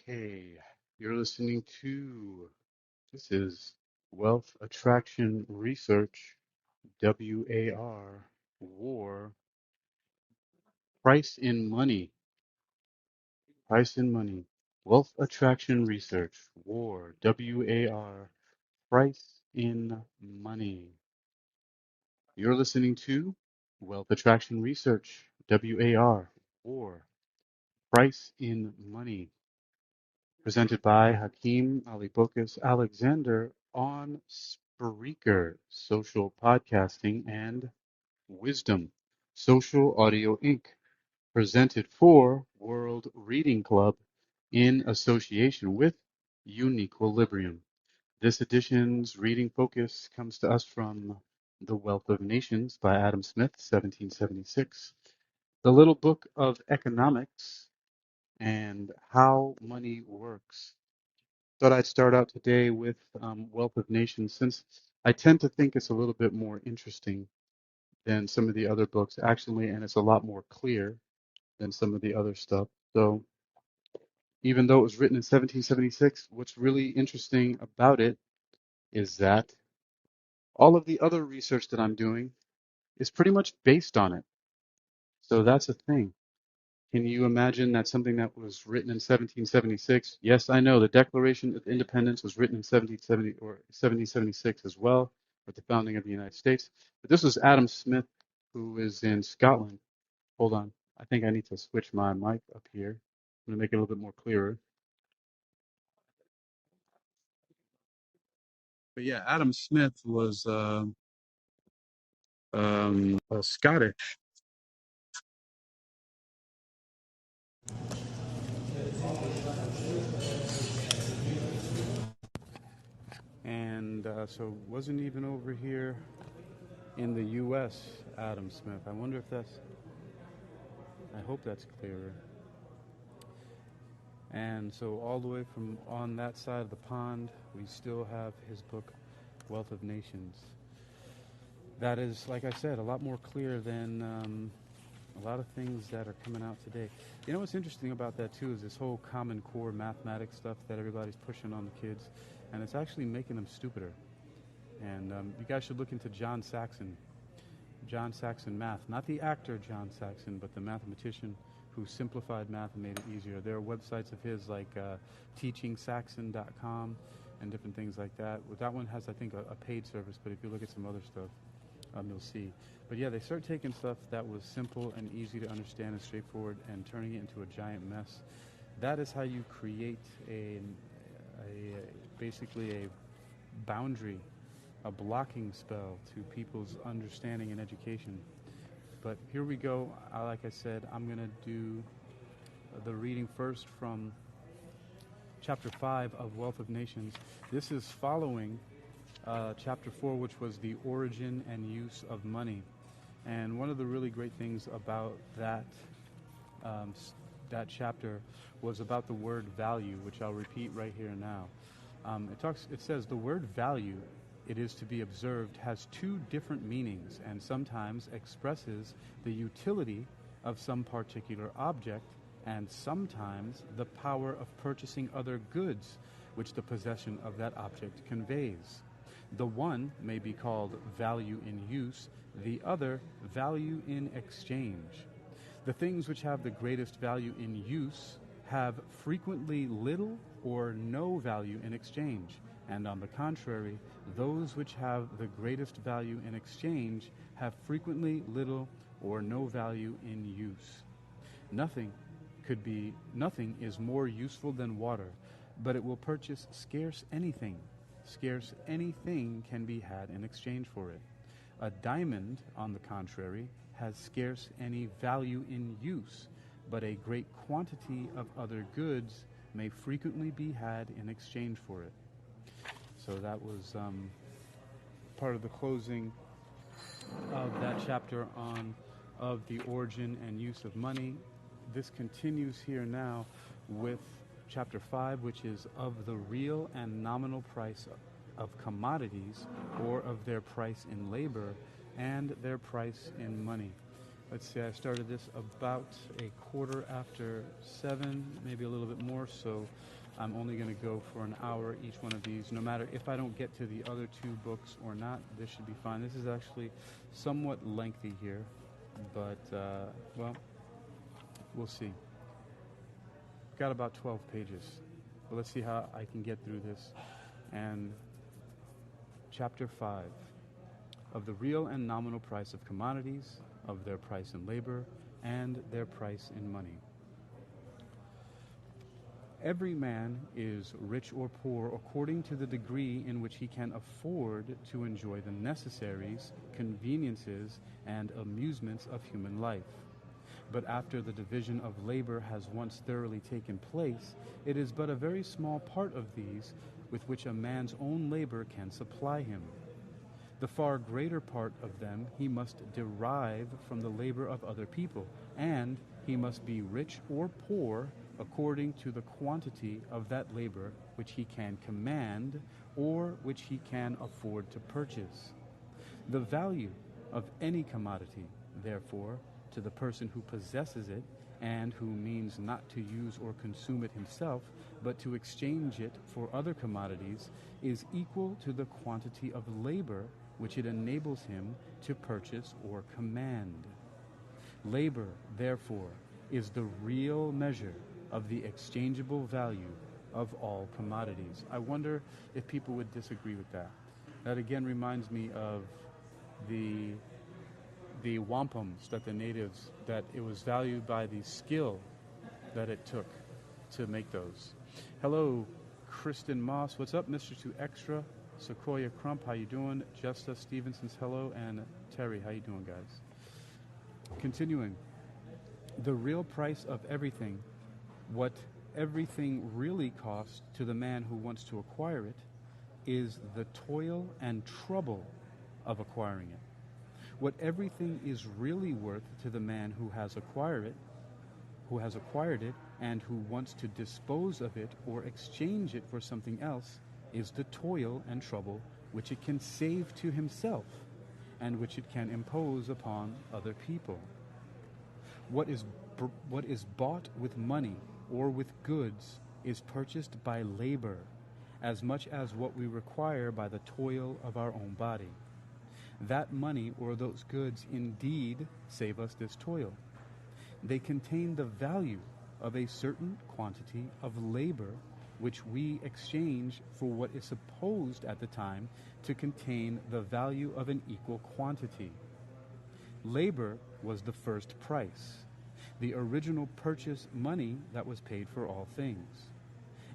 Okay, you're listening to this is Wealth Attraction Research, WAR, War, Price in Money, Price in Money, Wealth Attraction Research, War, WAR, Price in Money. You're listening to Wealth Attraction Research, WAR, War, Price in Money. Presented by Hakeem Ali Bokus Alexander on Spreaker, Social Podcasting, and Wisdom, Social Audio Inc. Presented for World Reading Club in association with Uniquilibrium. This edition's reading focus comes to us from The Wealth of Nations by Adam Smith, 1776, The Little Book of Economics, and How Money Works. Thought I'd start out today with Wealth of Nations, since I tend to think it's a little bit more interesting than some of the other books, actually, and it's a lot more clear than some of the other stuff. So even though it was written in 1776, what's really interesting about it is that all of the other research that I'm doing is pretty much based on it. So that's a thing. Can you imagine that something that was written in 1776? Yes, I know the Declaration of Independence was written in 1770 or 1776 as well, with the founding of the United States. But this was Adam Smith, who is in Scotland. Hold on. I think I need to switch my mic up here. I'm going to make it a little bit more clearer. But yeah, Adam Smith was Scottish. And so wasn't even over here in the U.S., Adam Smith. I wonder if that's, I hope that's clearer. And so all the way from on that side of the pond, we still have his book, Wealth of Nations. That is, like I said, a lot more clear than a lot of things that are coming out today. You know what's interesting about that too is this whole Common Core mathematics stuff that everybody's pushing on the kids, and it's actually making them stupider. And you guys should look into John Saxon Math, not the actor John Saxon, but the mathematician who simplified math and made it easier. There are websites of his like teachingsaxon.com and different things like that. Well, that one has, I think, a paid service, but if you look at some other stuff, you'll see. But yeah, they start taking stuff that was simple and easy to understand and straightforward and turning it into a giant mess. That is how you create basically a boundary, a blocking spell to people's understanding and education. But here we go. Like I said, I'm going to do the reading first from Chapter 5 of Wealth of Nations. This is following Chapter 4, which was the origin and use of money. And one of the really great things about that chapter was about the word value, which I'll repeat right here now. It says the word value, it is to be observed, has two different meanings and sometimes expresses the utility of some particular object and sometimes the power of purchasing other goods which the possession of that object conveys. The one may be called value in use, the other value in exchange. The things which have the greatest value in use have frequently little or no value in exchange, and on the contrary, those which have the greatest value in exchange have frequently little or no value in use. Nothing is more useful than water, but it will purchase scarce anything. Scarce anything can be had in exchange for it. A diamond, on the contrary, has scarce any value in use, but a great quantity of other goods may frequently be had in exchange for it. So that was part of the closing of that chapter of the origin and use of money. This continues here now with Chapter 5, which is of the real and nominal price of commodities, or of their price in labor and their price in money. let's see, I started this about a quarter after 7, maybe a little bit more, so I'm only going to go for an hour each one of these. No matter if I don't get to the other 2 books or not, this should be fine. This is actually somewhat lengthy here, but, well, we'll see. Got about 12 pages, but let's see how I can get through this. And Chapter 5, of the real and nominal price of commodities, of their price in labor, and their price in money. Every man is rich or poor according to the degree in which he can afford to enjoy the necessaries, conveniences, and amusements of human life. But after the division of labor has once thoroughly taken place, it is but a very small part of these with which a man's own labor can supply him. The far greater part of them he must derive from the labor of other people, and he must be rich or poor according to the quantity of that labor which he can command or which he can afford to purchase. The value of any commodity, therefore, to the person who possesses it and who means not to use or consume it himself, but to exchange it for other commodities, is equal to the quantity of labor which it enables him to purchase or command. Labor, therefore, is the real measure of the exchangeable value of all commodities. I wonder if people would disagree with that. That again reminds me of the wampums that the natives, that it was valued by the skill that it took to make those. Hello, Kristen Moss. What's up, Mr. 2 Extra? Sequoia Crump, how you doing? Justa Stevenson's hello, and Terry, how you doing, guys? Continuing, the real price of everything, what everything really costs to the man who wants to acquire it, is the toil and trouble of acquiring it. What everything is really worth to the man who has acquired it, and who wants to dispose of it or exchange it for something else, is the toil and trouble which it can save to himself and which it can impose upon other people. What is bought with money or with goods is purchased by labor, as much as what we require by the toil of our own body. That money or those goods indeed save us this toil. They contain the value of a certain quantity of labor which we exchange for what is supposed at the time to contain the value of an equal quantity. Labor was the first price, the original purchase money that was paid for all things.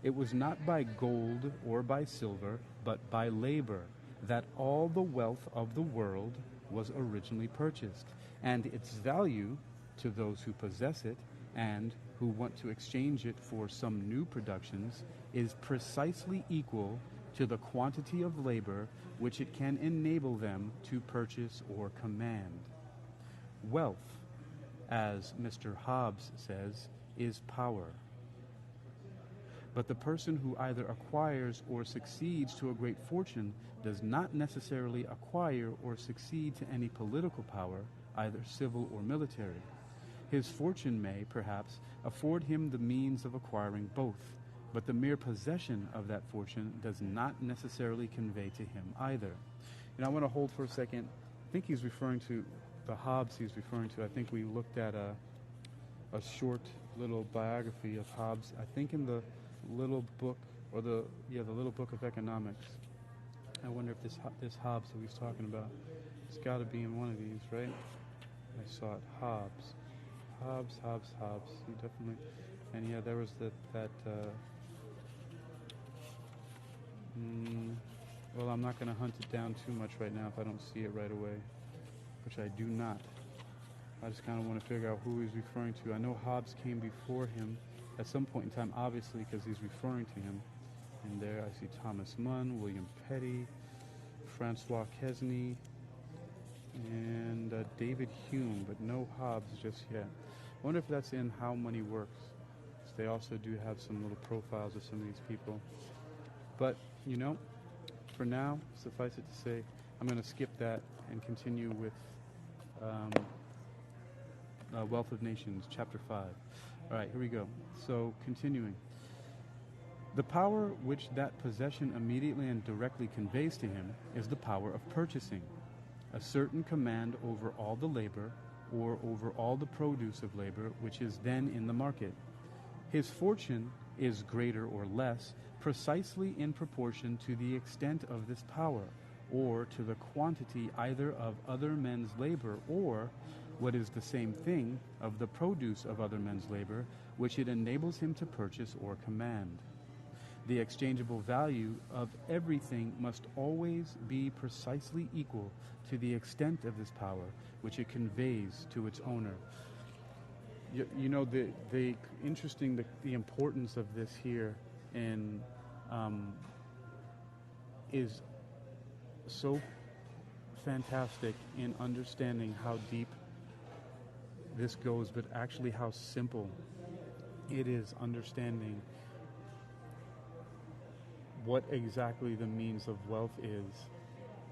It was not by gold or by silver, but by labor, that all the wealth of the world was originally purchased, and its value to those who possess it and who want to exchange it for some new productions is precisely equal to the quantity of labor which it can enable them to purchase or command. Wealth, as Mr. Hobbes says, is power. But the person who either acquires or succeeds to a great fortune does not necessarily acquire or succeed to any political power, either civil or military. His fortune may, perhaps, afford him the means of acquiring both, but the mere possession of that fortune does not necessarily convey to him either. And I want to hold for a second. I think he's referring to the Hobbes he's referring to. I think we looked at a short little biography of Hobbes, I think in the little book, or the little book of economics. I wonder if this Hobbes that he's talking about, it's got to be in one of these, right? I saw it. Hobbes. He definitely, and yeah, there was well, I'm not going to hunt it down too much right now if I don't see it right away, which I do not. I just kind of want to figure out who he's referring to. I know Hobbes came before him at some point in time, obviously, because he's referring to him. And there I see Thomas Munn, William Petty, Francois Quesnay, and David Hume, but no Hobbes just yet. I wonder if that's in How Money Works. They also do have some little profiles of some of these people. But, you know, for now, suffice it to say, I'm going to skip that and continue with Wealth of Nations, chapter 5. All right, here we go. So, continuing. The power which that possession immediately and directly conveys to him is the power of purchasing, a certain command over all the labor, or over all the produce of labor, which is then in the market. His fortune is greater or less, precisely in proportion to the extent of this power, or to the quantity either of other men's labor, or, what is the same thing, of the produce of other men's labor, which it enables him to purchase or command. The exchangeable value of everything must always be precisely equal to the extent of this power, which it conveys to its owner. You know, the interesting, the importance of this here in is so fantastic in understanding how deep this goes, but actually how simple it is understanding what exactly the means of wealth is,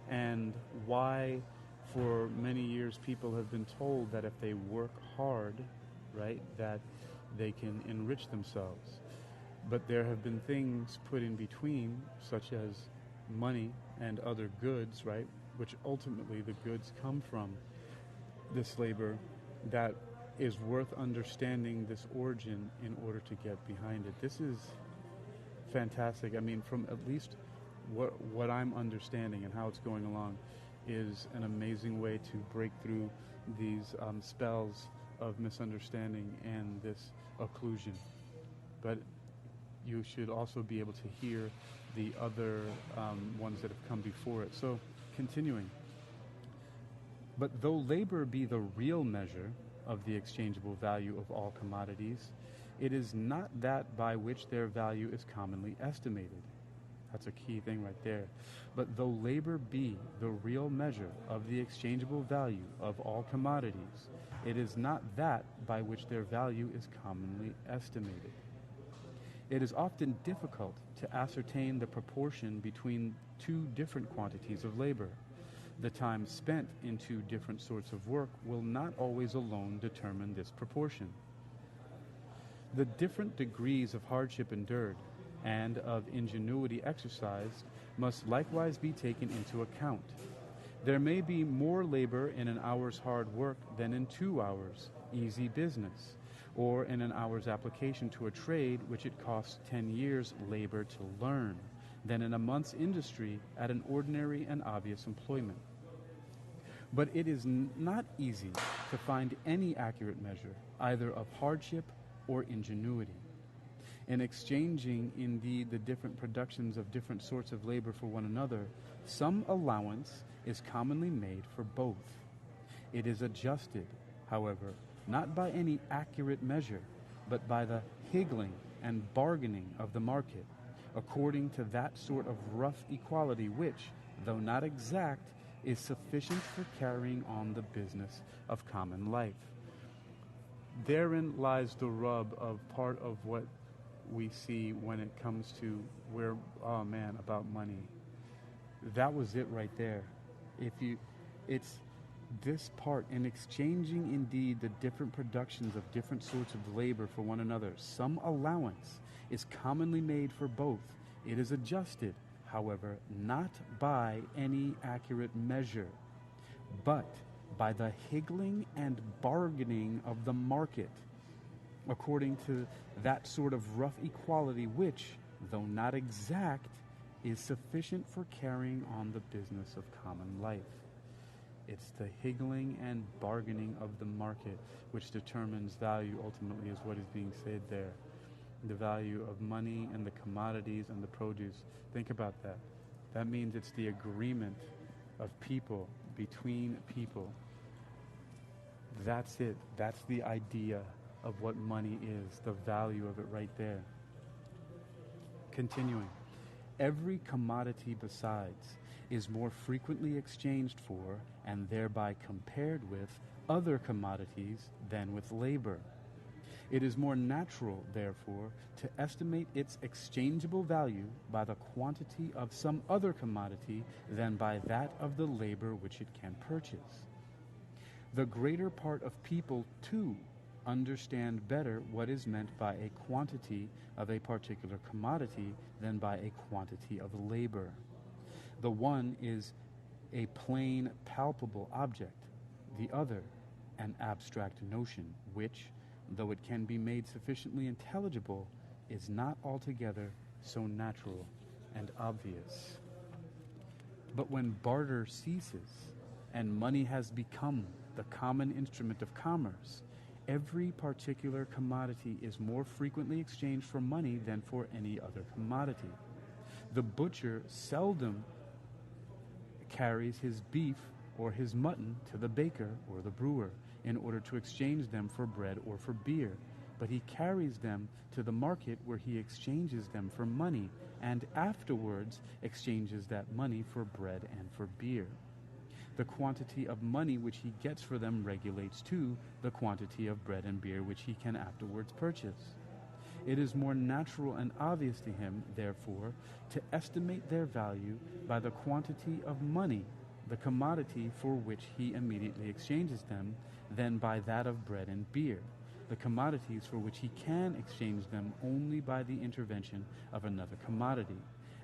and why for many years people have been told that if they work hard, right, that they can enrich themselves. But there have been things put in between, such as money and other goods, right, which ultimately the goods come from this labor, that is worth understanding this origin in order to get behind it. This is fantastic. I mean, from at least what I'm understanding and how it's going along, is an amazing way to break through these spells of misunderstanding and this occlusion. But you should also be able to hear the other ones that have come before it. So, continuing. But though labor be the real measure of the exchangeable value of all commodities, it is not that by which their value is commonly estimated. That's a key thing right there. But though labor be the real measure of the exchangeable value of all commodities, it is not that by which their value is commonly estimated. It is often difficult to ascertain the proportion between two different quantities of labor. The time spent in two different sorts of work will not always alone determine this proportion. The different degrees of hardship endured and of ingenuity exercised must likewise be taken into account. There may be more labor in an hour's hard work than in 2 hours easy business, or in an hour's application to a trade which it costs 10 years' labor to learn, than in a month's industry at an ordinary and obvious employment. But it is not easy to find any accurate measure, either of hardship or ingenuity. In exchanging, indeed, the different productions of different sorts of labor for one another, some allowance is commonly made for both. It is adjusted, however, not by any accurate measure, but by the higgling and bargaining of the market, according to that sort of rough equality which, though not exact, is sufficient for carrying on the business of common life. Therein lies the rub of part of what we see when it comes to where, oh man, about money. That was it right there. It's this part, in exchanging indeed the different productions of different sorts of labor for one another, some allowance is commonly made for both. It is adjusted, however, not by any accurate measure, but by the higgling and bargaining of the market, according to that sort of rough equality which, though not exact, is sufficient for carrying on the business of common life. It's the higgling and bargaining of the market which determines value, ultimately, is what is being said there. The value of money and the commodities and the produce. Think about that. That means it's the agreement of people, between people. That's it. That's the idea of what money is, the value of it right there. Continuing. Every commodity besides is more frequently exchanged for and thereby compared with other commodities than with labor. It is more natural, therefore, to estimate its exchangeable value by the quantity of some other commodity than by that of the labor which it can purchase. The greater part of people, too, understand better what is meant by a quantity of a particular commodity than by a quantity of labor. The one is a plain, palpable object, the other an abstract notion, which, though it can be made sufficiently intelligible, is not altogether so natural and obvious. But when barter ceases, and money has become the common instrument of commerce, every particular commodity is more frequently exchanged for money than for any other commodity. The butcher seldom carries his beef or his mutton to the baker or the brewer in order to exchange them for bread or for beer, but he carries them to the market where he exchanges them for money and afterwards exchanges that money for bread and for beer. The quantity of money which he gets for them regulates, too, the quantity of bread and beer which he can afterwards purchase. It is more natural and obvious to him, therefore, to estimate their value by the quantity of money, the commodity for which he immediately exchanges them, than by that of bread and beer, the commodities for which he can exchange them only by the intervention of another commodity.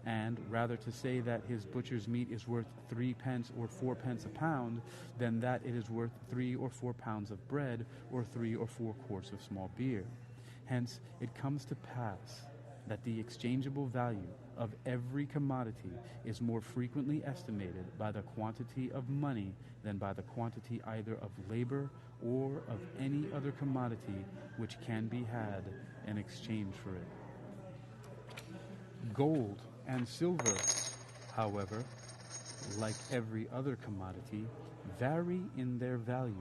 And rather to say that his butcher's meat is worth 3 pence or 4 pence a pound than that it is worth 3 or 4 pounds of bread or 3 or 4 quarts of small beer. Hence, it comes to pass that the exchangeable value of every commodity is more frequently estimated by the quantity of money than by the quantity either of labor or of any other commodity which can be had in exchange for it. Gold and silver, however, like every other commodity, vary in their value,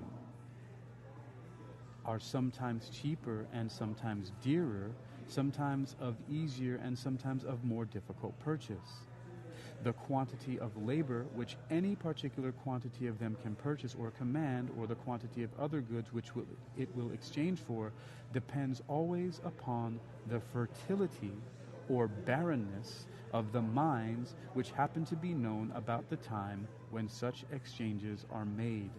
are sometimes cheaper and sometimes dearer, sometimes of easier and sometimes of more difficult purchase. The quantity of labor which any particular quantity of them can purchase or command, or the quantity of other goods which it will exchange for, depends always upon the fertility or barrenness of the mines which happen to be known about the time when such exchanges are made.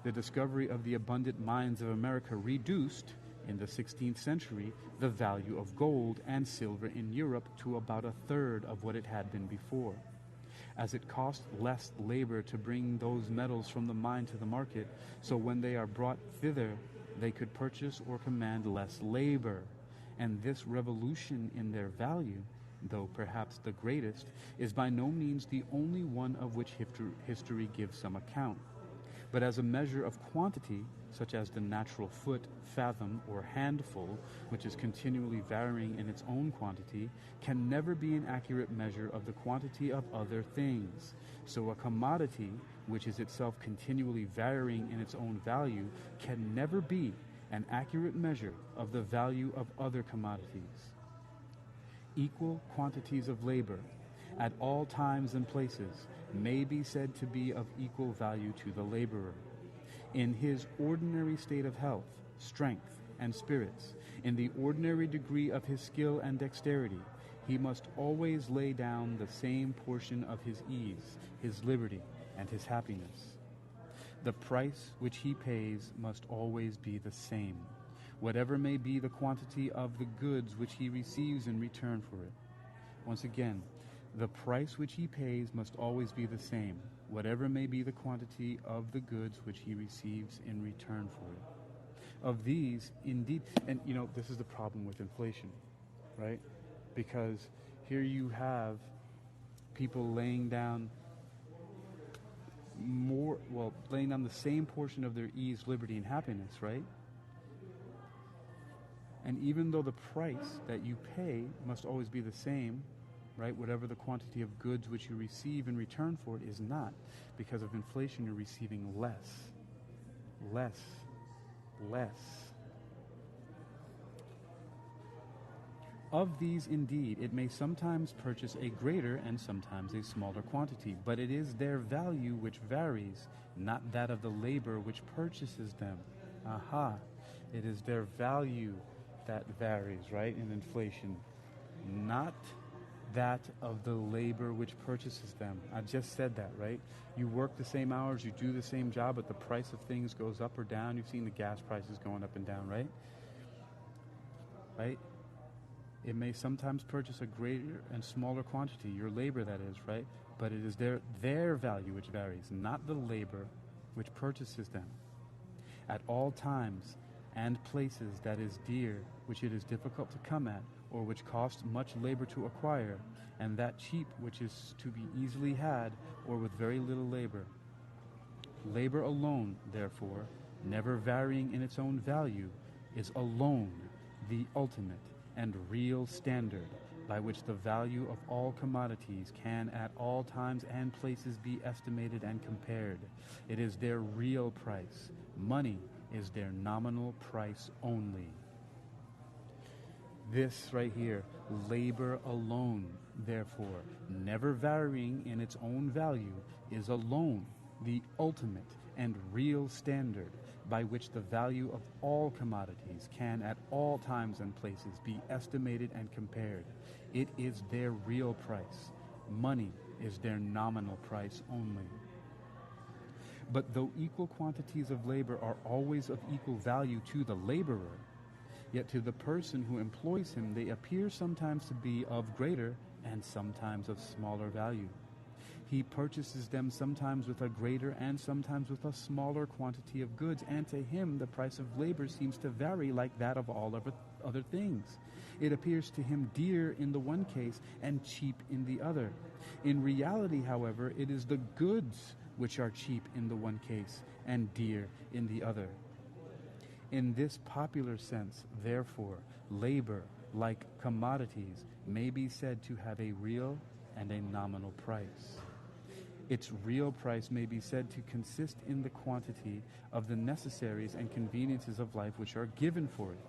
The discovery of the abundant mines of America reduced, in the 16th century, the value of gold and silver in Europe to about a third of what it had been before. As it cost less labor to bring those metals from the mine to the market, so when they are brought thither, they could purchase or command less labor. And this revolution in their value, though perhaps the greatest, is by no means the only one of which history gives some account. But as a measure of quantity, such as the natural foot, fathom, or handful, which is continually varying in its own quantity, can never be an accurate measure of the quantity of other things. So a commodity, which is itself continually varying in its own value, can never be an accurate measure of the value of other commodities. Equal quantities of labor, at all times and places, may be said to be of equal value to the laborer. In his ordinary state of health, strength, and spirits, in the ordinary degree of his skill and dexterity, he must always lay down the same portion of his ease, his liberty, and his happiness. The price which he pays must always be the same, whatever may be the quantity of the goods which he receives in return for it. Once again, the price which he pays must always be the same, whatever may be the quantity of the goods which he receives in return for it. Of these, indeed, and this is the problem with inflation, right? Because here you have people laying down the same portion of their ease, liberty, and happiness, right? And even though the price that you pay must always be the same, right, whatever the quantity of goods which you receive in return for it is not, because of inflation you're receiving less. Of these, indeed, it may sometimes purchase a greater and sometimes a smaller quantity, but it is their value which varies, not that of the labor which purchases them. Aha! It is their value that varies, right, in inflation, not that of the labor which purchases them. I just said that, right? You work the same hours, you do the same job, but the price of things goes up or down. You've seen the gas prices going up and down, right? Right? It may sometimes purchase a greater and smaller quantity, your labor that is, right? But it is their value which varies, not the labor which purchases them. At all times and places that is dear, which it is difficult to come at, or which costs much labor to acquire, and that cheap which is to be easily had, or with very little labor. Labor alone, therefore, never varying in its own value, is alone the ultimate and real standard by which the value of all commodities can at all times and places be estimated and compared. It is their real price. Money is their nominal price only. This right here, labor alone, therefore, never varying in its own value, is alone the ultimate and real standard by which the value of all commodities can at all times and places be estimated and compared. It is their real price. Money is their nominal price only. But though equal quantities of labor are always of equal value to the laborer, yet to the person who employs him they appear sometimes to be of greater and sometimes of smaller value. He purchases them sometimes with a greater and sometimes with a smaller quantity of goods, and to him the price of labor seems to vary like that of all other things. It appears to him dear in the one case and cheap in the other. In reality, however, it is the goods which are cheap in the one case and dear in the other. In this popular sense, therefore, labor, like commodities, may be said to have a real and a nominal price. Its real price may be said to consist in the quantity of the necessaries and conveniences of life which are given for it.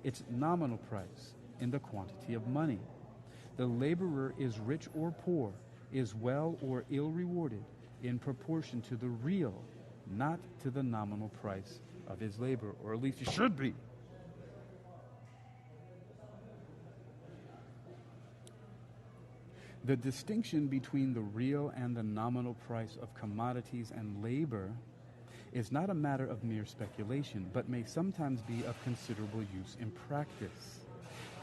Its nominal price in the quantity of money. The laborer is rich or poor, is well or ill rewarded in proportion to the real, not to the nominal price of his labor, or at least he should be. The distinction between the real and the nominal price of commodities and labor is not a matter of mere speculation, but may sometimes be of considerable use in practice.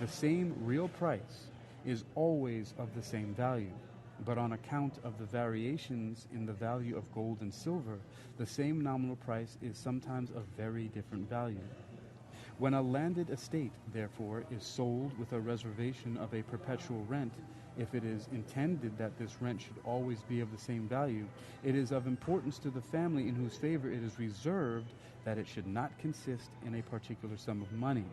The same real price is always of the same value, but on account of the variations in the value of gold and silver, the same nominal price is sometimes of very different value. When a landed estate, therefore, is sold with a reservation of a perpetual rent, if it is intended that this rent should always be of the same value, it is of importance to the family in whose favor it is reserved that it should not consist in a particular sum of money.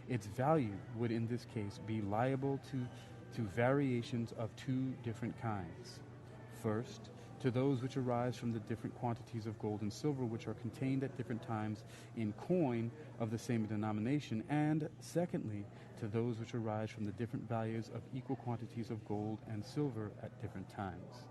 Its value would in this case be liable to variations of two different kinds. First, to those which arise from the different quantities of gold and silver which are contained at different times in coin of the same denomination, and secondly, to those which arise from the different values of equal quantities of gold and silver at different times.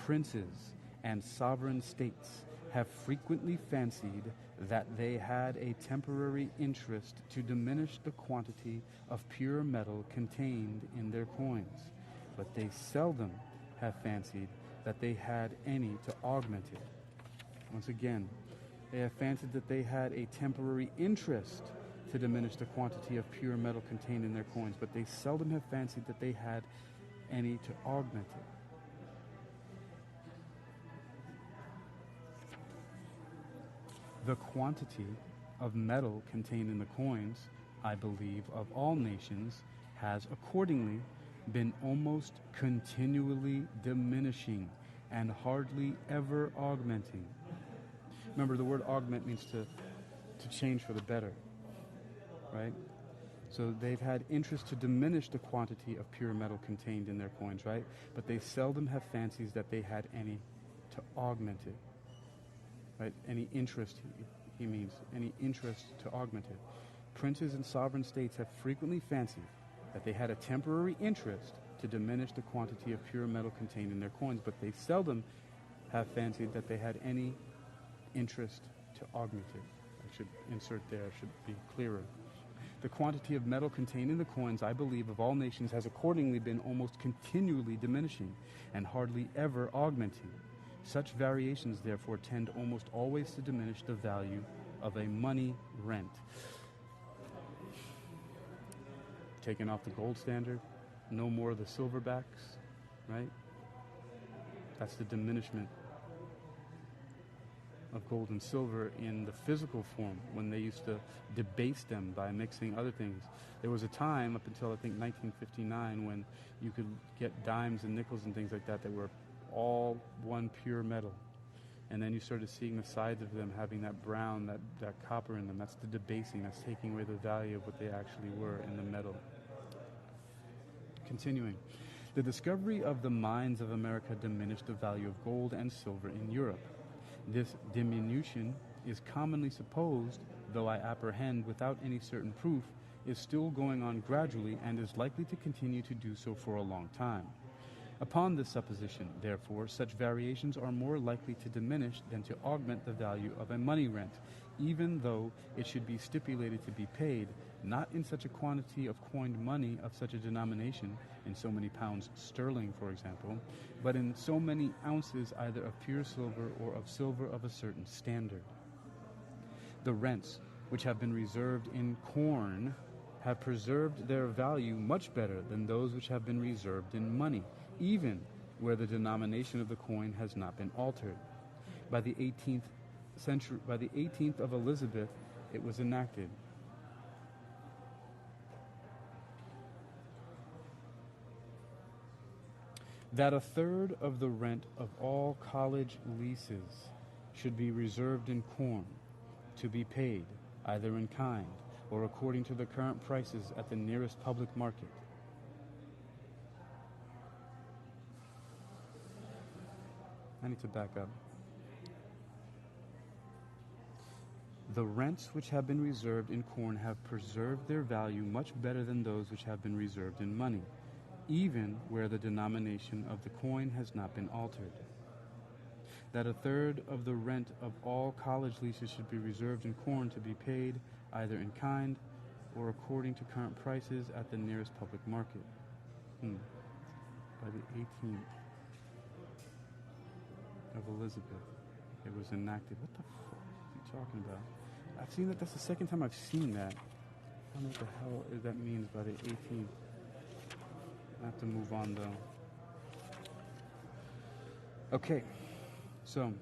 Princes and sovereign states have frequently fancied that they had a temporary interest to diminish the quantity of pure metal contained in their coins, but they seldom have fancied that they had any to augment it. Once again, they have fancied that they had a temporary interest to diminish the quantity of pure metal contained in their coins, but they seldom have fancied that they had any to augment it. The quantity of metal contained in the coins, I believe, of all nations, has accordingly been almost continually diminishing and hardly ever augmenting. Remember, the word augment means to change for the better, right? So they've had interest to diminish the quantity of pure metal contained in their coins, right? But they seldom have fancies that they had any to augment it, right? Any interest, he means, any interest to augment it. Princes and sovereign states have frequently fancied that they had a temporary interest to diminish the quantity of pure metal contained in their coins, but they seldom have fancied that they had any interest to augment it. I should insert there, I should be clearer. The quantity of metal contained in the coins, I believe, of all nations has accordingly been almost continually diminishing and hardly ever augmenting. Such variations, therefore, tend almost always to diminish the value of a money rent. Taking off the gold standard, no more of the silverbacks, right? That's the diminishment of gold and silver in the physical form when they used to debase them by mixing other things. There was a time up until I think 1959 when you could get dimes and nickels and things like that that were all one pure metal. And then you started seeing the sides of them having that brown, that copper in them. That's the debasing. That's taking away the value of what they actually were in the metal. Continuing. The discovery of the mines of America diminished the value of gold and silver in Europe. This diminution is commonly supposed, though I apprehend without any certain proof, is still going on gradually and is likely to continue to do so for a long time. Upon this supposition, therefore, such variations are more likely to diminish than to augment the value of a money rent, even though it should be stipulated to be paid, not in such a quantity of coined money of such a denomination, in so many pounds sterling, for example, but in so many ounces either of pure silver or of silver of a certain standard. The rents, which have been reserved in corn, have preserved their value much better than those which have been reserved in money, even where the denomination of the coin has not been altered. By the 18th century, by the 18th of Elizabeth, it was enacted. That a third of the rent of all college leases should be reserved in corn, to be paid either in kind or according to the current prices at the nearest public market. I need to back up. The rents which have been reserved in corn have preserved their value much better than those which have been reserved in money, even where the denomination of the coin has not been altered. That a third of the rent of all college leases should be reserved in corn to be paid either in kind or according to current prices at the nearest public market. By the 18th of Elizabeth, it was enacted. What the fuck are you talking about? I've seen that. That's the second time I've seen that. I don't know what the hell that means by the 18th. I have to move on though. Okay, so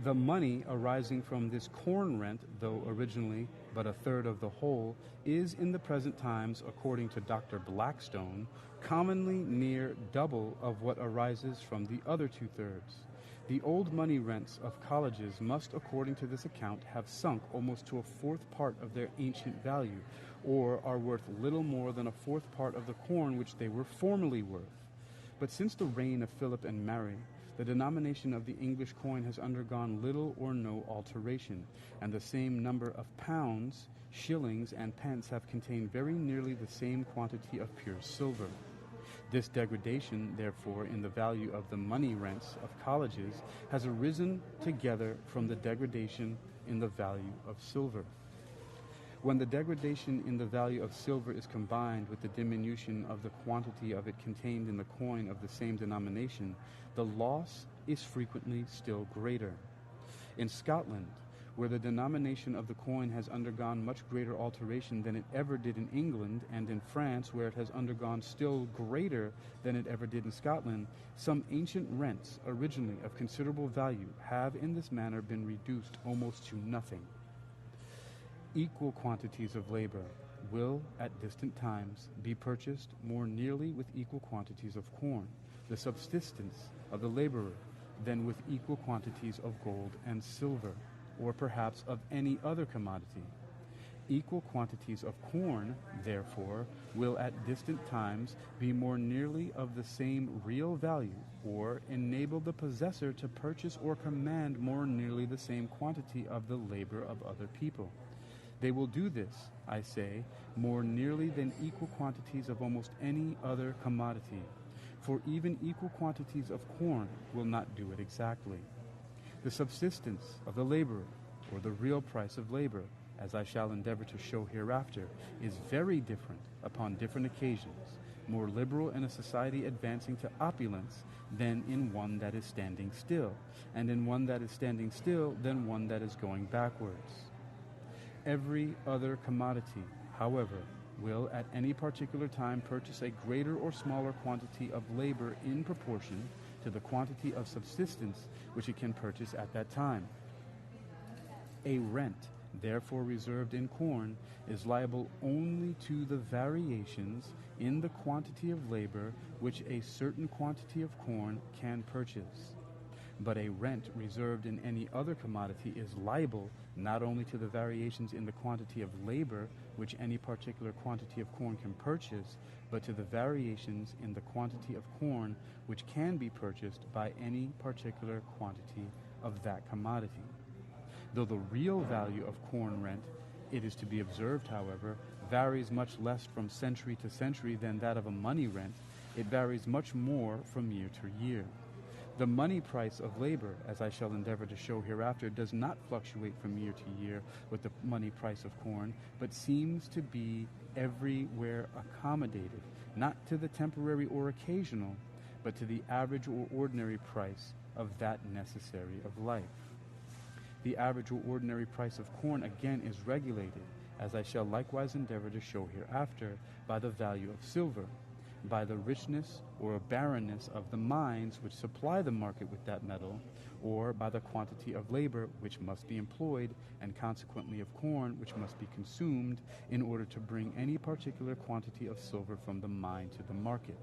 the money arising from this corn rent, though originally but a third of the whole, is in the present times, according to Dr. Blackstone, commonly near double of what arises from the other two-thirds. The old money rents of colleges must, according to this account, have sunk almost to a fourth part of their ancient value, or are worth little more than a fourth part of the corn which they were formerly worth. But since the reign of Philip and Mary, the denomination of the English coin has undergone little or no alteration, and the same number of pounds, shillings, and pence have contained very nearly the same quantity of pure silver. This degradation, therefore, in the value of the money rents of colleges has arisen together from the degradation in the value of silver. When the degradation in the value of silver is combined with the diminution of the quantity of it contained in the coin of the same denomination, the loss is frequently still greater. In Scotland, where the denomination of the coin has undergone much greater alteration than it ever did in England, and in France, where it has undergone still greater than it ever did in Scotland, some ancient rents, originally of considerable value, have in this manner been reduced almost to nothing. Equal quantities of labor will, at distant times, be purchased more nearly with equal quantities of corn, the subsistence of the laborer, than with equal quantities of gold and silver, or perhaps of any other commodity. Equal quantities of corn, therefore, will at distant times be more nearly of the same real value, or enable the possessor to purchase or command more nearly the same quantity of the labor of other people. They will do this, I say, more nearly than equal quantities of almost any other commodity, for even equal quantities of corn will not do it exactly. The subsistence of the laborer, or the real price of labor, as I shall endeavor to show hereafter, is very different upon different occasions, more liberal in a society advancing to opulence than in one that is standing still, and in one that is standing still than one that is going backwards. Every other commodity, however, will at any particular time purchase a greater or smaller quantity of labor in proportion to the quantity of subsistence which it can purchase at that time. A rent, therefore reserved in corn, is liable only to the variations in the quantity of labor which a certain quantity of corn can purchase. But a rent reserved in any other commodity is liable not only to the variations in the quantity of labor which any particular quantity of corn can purchase, but to the variations in the quantity of corn which can be purchased by any particular quantity of that commodity. Though the real value of corn rent, it is to be observed, however, varies much less from century to century than that of a money rent, it varies much more from year to year. The money price of labor, as I shall endeavor to show hereafter, does not fluctuate from year to year with the money price of corn, but seems to be everywhere accommodated, not to the temporary or occasional, but to the average or ordinary price of that necessary of life. The average or ordinary price of corn again is regulated, as I shall likewise endeavor to show hereafter, by the value of silver, by the richness or barrenness of the mines which supply the market with that metal, or by the quantity of labor which must be employed, and consequently of corn which must be consumed, in order to bring any particular quantity of silver from the mine to the market.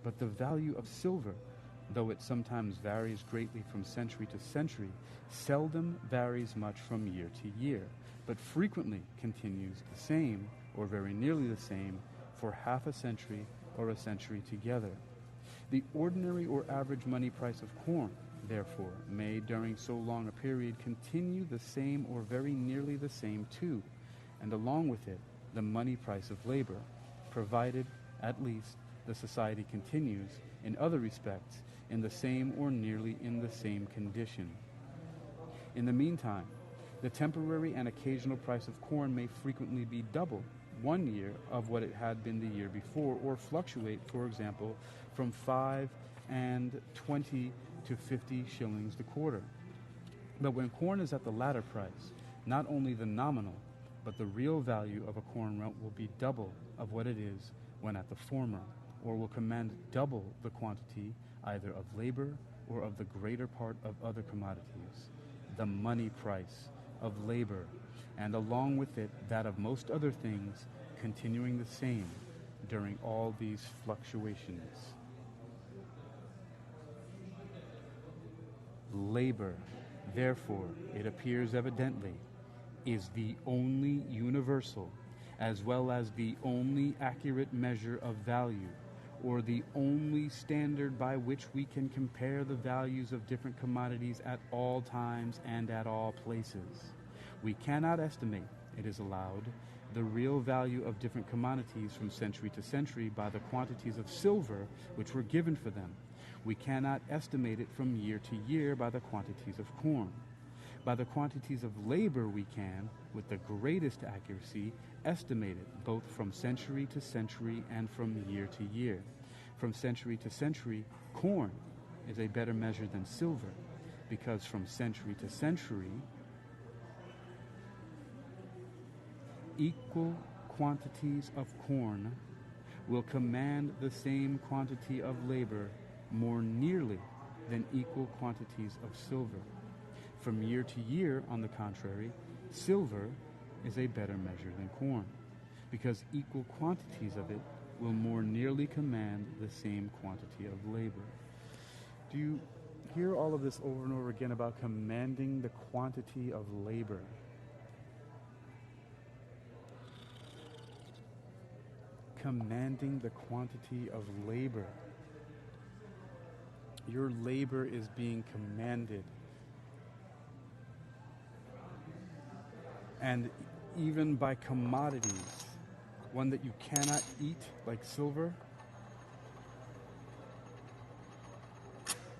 But the value of silver, though it sometimes varies greatly from century to century, seldom varies much from year to year, but frequently continues the same, or very nearly the same, for half a century or a century together. The ordinary or average money price of corn, therefore, may during so long a period continue the same or very nearly the same too, and along with it the money price of labor, provided, at least, the society continues, in other respects, in the same or nearly in the same condition. In the meantime, the temporary and occasional price of corn may frequently be double one year of what it had been the year before, or fluctuate, for example, from 5 and 20 to 50 shillings the quarter. But when corn is at the latter price, not only the nominal, but the real value of a corn rent will be double of what it is when at the former, or will command double the quantity either of labor or of the greater part of other commodities, the money price of labor, and along with it that of most other things, continuing the same during all these fluctuations. Labor, therefore, it appears evidently, is the only universal, as well as the only accurate measure of value, or the only standard by which we can compare the values of different commodities at all times and at all places. We cannot estimate, it is allowed, the real value of different commodities from century to century by the quantities of silver which were given for them. We cannot estimate it from year to year by the quantities of corn. By the quantities of labor we can, with the greatest accuracy, estimate it both from century to century and from year to year. From century to century, corn is a better measure than silver, because from century to century, equal quantities of corn will command the same quantity of labor more nearly than equal quantities of silver. From year to year, on the contrary, silver is a better measure than corn, because equal quantities of it will more nearly command the same quantity of labor. Do you hear all of this over and over again about commanding the quantity of labor? Commanding the quantity of labor. Your labor is being commanded. And even by commodities, one that you cannot eat, like silver,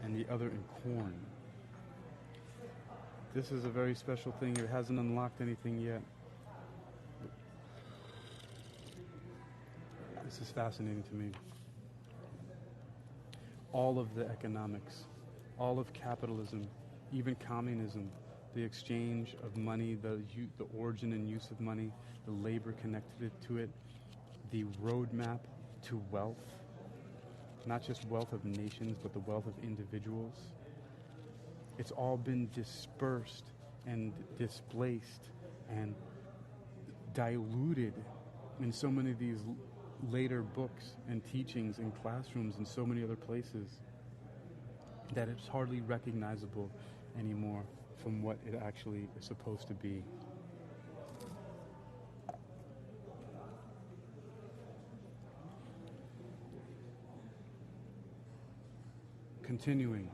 and the other in corn. This is a very special thing. It hasn't unlocked anything yet. This is fascinating to me. All of the economics, all of capitalism, even communism, the exchange of money, the origin and use of money, the labor connected to it, the roadmap to wealth, not just wealth of nations, but the wealth of individuals. It's all been dispersed and displaced and diluted in so many of these later books and teachings in classrooms and so many other places that it's hardly recognizable anymore from what it actually is supposed to be. Continuing.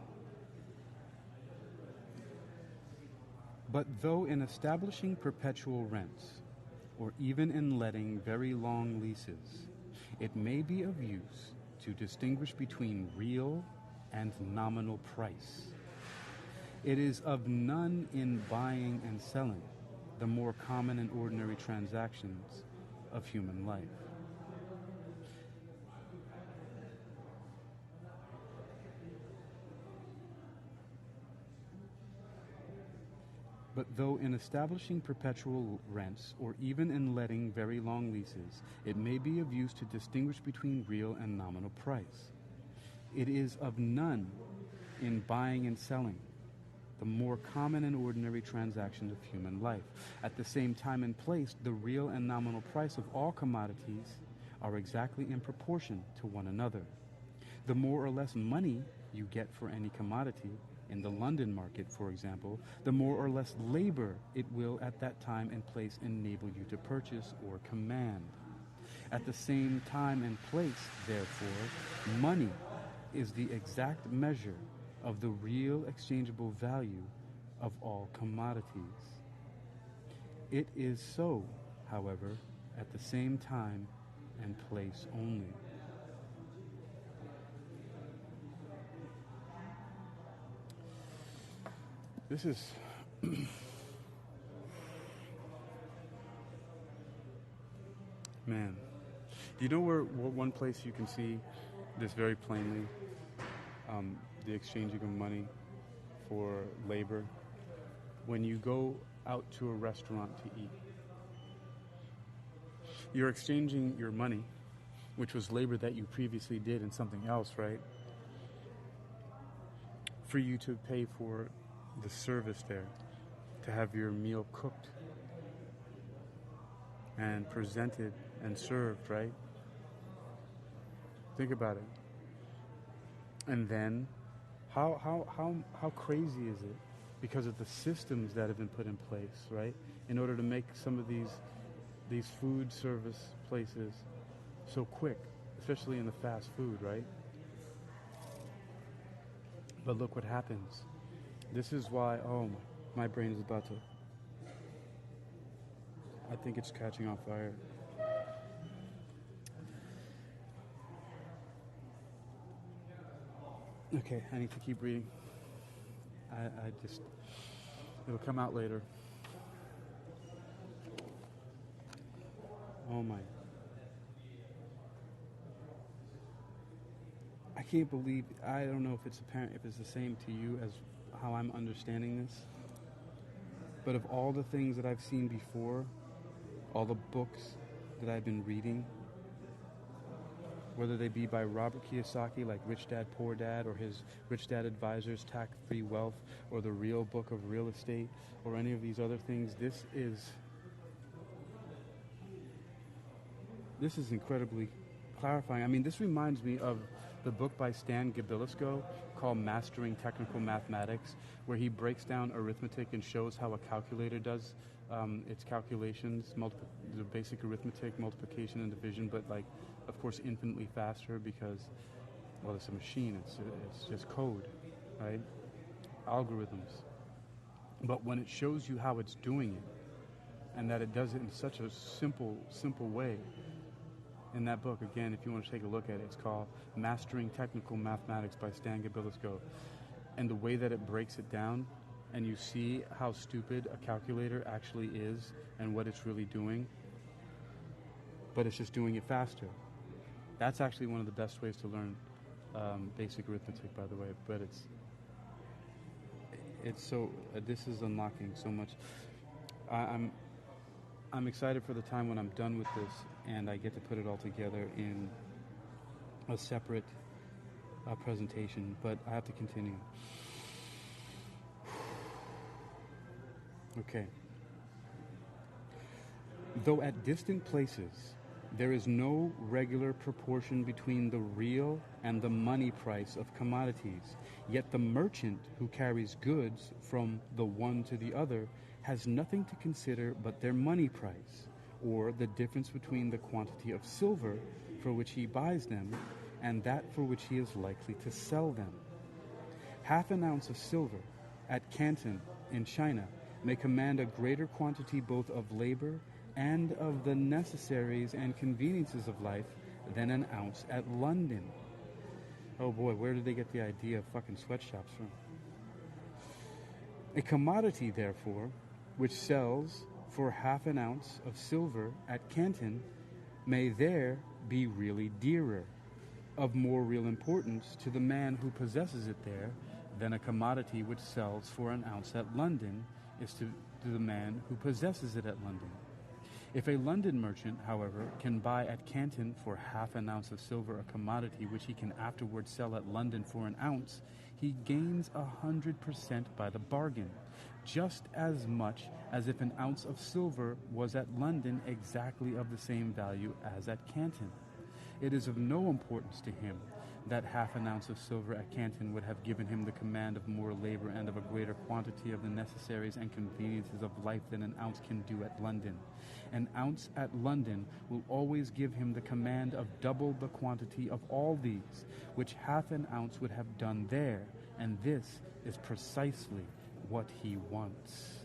But though in establishing perpetual rents, or even in letting very long leases, it may be of use to distinguish between real and nominal price. It is of none in buying and selling, the more common and ordinary transactions of human life. But though in establishing perpetual rents, or even in letting very long leases, it may be of use to distinguish between real and nominal price. It is of none in buying and selling, the more common and ordinary transactions of human life. At the same time and place, the real and nominal price of all commodities are exactly in proportion to one another. The more or less money you get for any commodity, in the London market, for example, the more or less labor it will at that time and place enable you to purchase or command. At the same time and place, therefore, money is the exact measure of the real exchangeable value of all commodities. It is so, however, at the same time and place only. This is man. Do you know where one place you can see this very plainly? The exchanging of money for labor. When you go out to a restaurant to eat, you're exchanging your money, which was labor that you previously did in something else, right? For you to pay for the service there, to have your meal cooked and presented and served, right? Think about it. And then, how crazy is it? Because of the systems that have been put in place, right? In order to make some of these food service places so quick, especially in the fast food, right? But look what happens. This is why, my brain is about to, I think it's catching on fire. Okay, I need to keep reading. It'll come out later. Oh my. I can't believe, I don't know if it's apparent, if it's the same to you as how I'm understanding this. But of all the things that I've seen before, all the books that I've been reading, whether they be by Robert Kiyosaki, like Rich Dad, Poor Dad, or his Rich Dad Advisors, Tax-Free Wealth, or the Real Book of Real Estate, or any of these other things, this is incredibly clarifying. I mean, this reminds me of the book by Stan Gabilisco called Mastering Technical Mathematics, where he breaks down arithmetic and shows how a calculator does its calculations, the basic arithmetic, multiplication and division, but like, of course, infinitely faster because, well, it's a machine. It's just code, right? Algorithms. But when it shows you how it's doing it, and that it does it in such a simple way, in that book, again, if you want to take a look at it, it's called Mastering Technical Mathematics by Stan Gabilisco. And the way that it breaks it down and you see how stupid a calculator actually is and what it's really doing, but it's just doing it faster. That's actually one of the best ways to learn basic arithmetic, by the way. But it's so this is unlocking so much. I'm excited for the time when I'm done with this and I get to put it all together in a separate presentation. But I have to continue. Okay. Though at distant places there is no regular proportion between the real and the money price of commodities, yet the merchant who carries goods from the one to the other has nothing to consider but their money price, or the difference between the quantity of silver for which he buys them and that for which he is likely to sell them. Half an ounce of silver at Canton in China may command a greater quantity both of labor and of the necessaries and conveniences of life than an ounce at London. Oh boy, where did they get the idea of fucking sweatshops from? A commodity, therefore, which sells for half an ounce of silver at Canton may there be really dearer, of more real importance to the man who possesses it there, than a commodity which sells for an ounce at London is to the man who possesses it at London. If a London merchant, however, can buy at Canton for half an ounce of silver a commodity which he can afterwards sell at London for an ounce, he gains 100% by the bargain, just as much as if an ounce of silver was at London exactly of the same value as at Canton. It is of no importance to him that half an ounce of silver at Canton would have given him the command of more labor and of a greater quantity of the necessaries and conveniences of life than an ounce can do at London. An ounce at London will always give him the command of double the quantity of all these, which half an ounce would have done there, and this is precisely what he wants.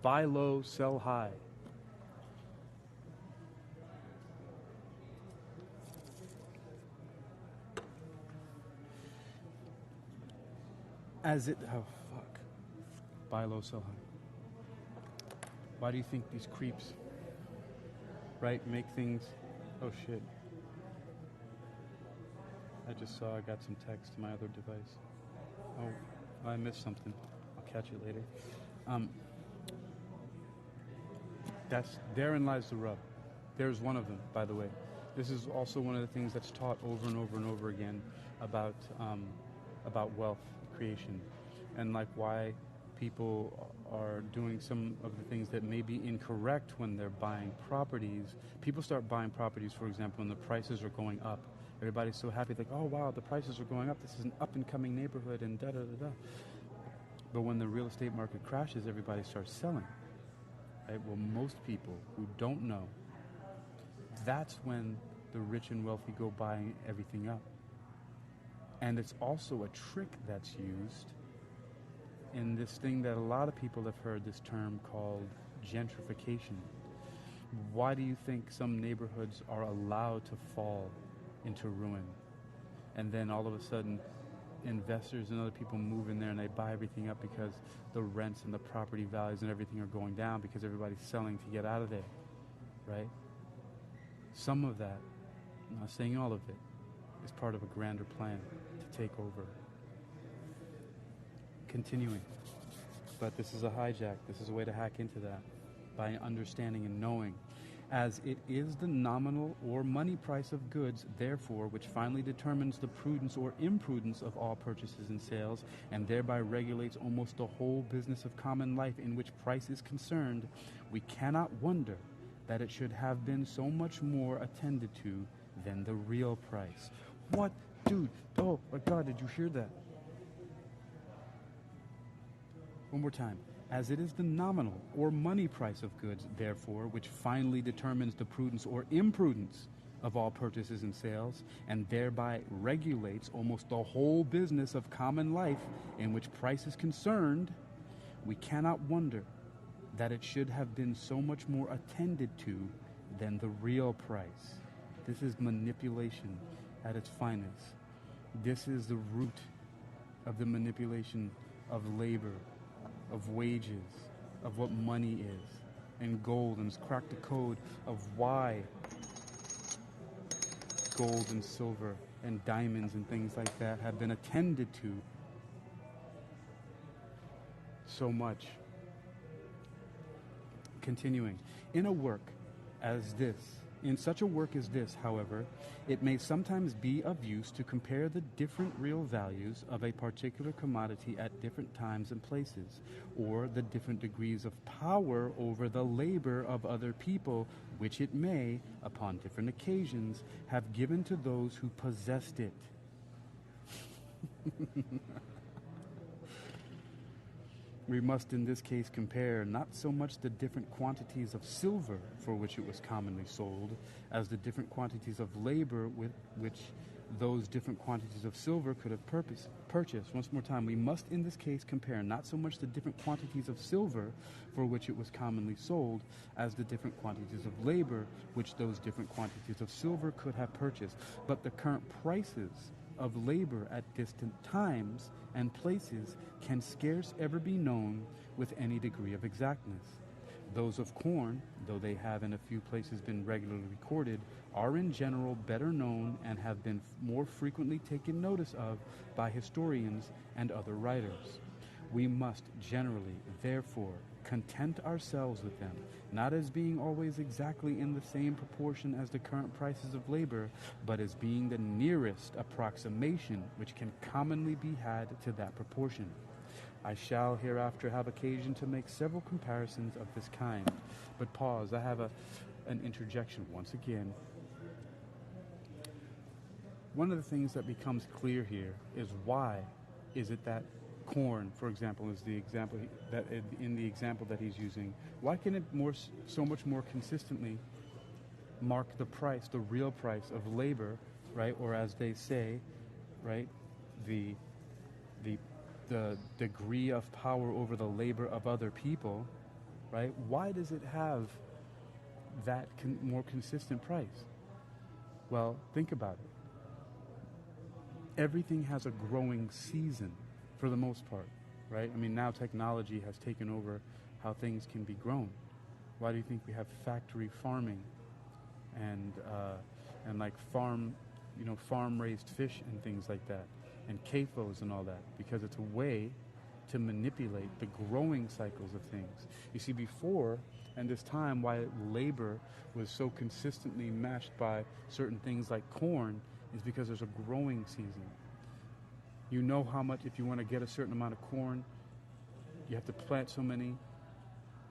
Buy low, sell high. Buy low, sell high. Why do you think these creeps, right, make things, oh shit. I just saw I got some text to my other device. Oh, I missed something. I'll catch it later. Therein lies the rub. There's one of them, by the way. This is also one of the things that's taught over and over and over again about wealth creation, and like why people are doing some of the things that may be incorrect when they're buying properties. People start buying properties, for example, when the prices are going up. Everybody's so happy, like, oh wow, the prices are going up. This is an up-and-coming neighborhood, and da-da-da-da. But when the real estate market crashes, everybody starts selling. Right? Well, most people who don't know, that's when the rich and wealthy go buying everything up. And it's also a trick that's used in this thing that a lot of people have heard this term called gentrification. Why do you think some neighborhoods are allowed to fall into ruin? And then all of a sudden, investors and other people move in there and they buy everything up because the rents and the property values and everything are going down because everybody's selling to get out of there, right? Some of that, I'm not saying all of it, is part of a grander plan to take over. Continuing. But this is a hijack. This is a way to hack into that by understanding and knowing. As it is the nominal or money price of goods, therefore, which finally determines the prudence or imprudence of all purchases and sales, and thereby regulates almost the whole business of common life in which price is concerned, we cannot wonder that it should have been so much more attended to than the real price. What? Dude, oh my God, did you hear that? One more time. As it is the nominal or money price of goods, therefore, which finally determines the prudence or imprudence of all purchases and sales, and thereby regulates almost the whole business of common life in which price is concerned, we cannot wonder that it should have been so much more attended to than the real price. This is manipulation at its finest. This is the root of the manipulation of labor, of wages, of what money is, and gold, and has cracked the code of why gold and silver and diamonds and things like that have been attended to so much. Continuing, in such a work as this, however, it may sometimes be of use to compare the different real values of a particular commodity at different times and places, or the different degrees of power over the labor of other people, which it may, upon different occasions, have given to those who possessed it. We must in this case compare not so much the different quantities of silver for which it was commonly sold, as the different quantities of labor with which those different quantities of silver could have purchased. Once more time, we must in this case compare not so much the different quantities of silver for which it was commonly sold, as the different quantities of labor which those different quantities of silver could have purchased, but the current prices of labor at distant times and places can scarce ever be known with any degree of exactness. Those of corn, though they have in a few places been regularly recorded, are in general better known and have been more frequently taken notice of by historians and other writers. We must generally, therefore, content ourselves with them, not as being always exactly in the same proportion as the current prices of labor, but as being the nearest approximation which can commonly be had to that proportion. I shall hereafter have occasion to make several comparisons of this kind. But pause, I have an interjection once again. One of the things that becomes clear here is why is it that corn, for example, is the example that in the example that he's using. Why can it so much more consistently mark the price, the real price of labor, right? Or as they say, right, the degree of power over the labor of other people, right? Why does it have that more consistent price? Well, think about it. Everything has a growing season for the most part, right? I mean, now technology has taken over how things can be grown. Why do you think we have factory farming and like farm-raised fish and things like that, and CAFOs and all that? Because it's a way to manipulate the growing cycles of things. You see, before and this time, why labor was so consistently matched by certain things like corn is because there's a growing season. You know how much, if you want to get a certain amount of corn, you have to plant so many,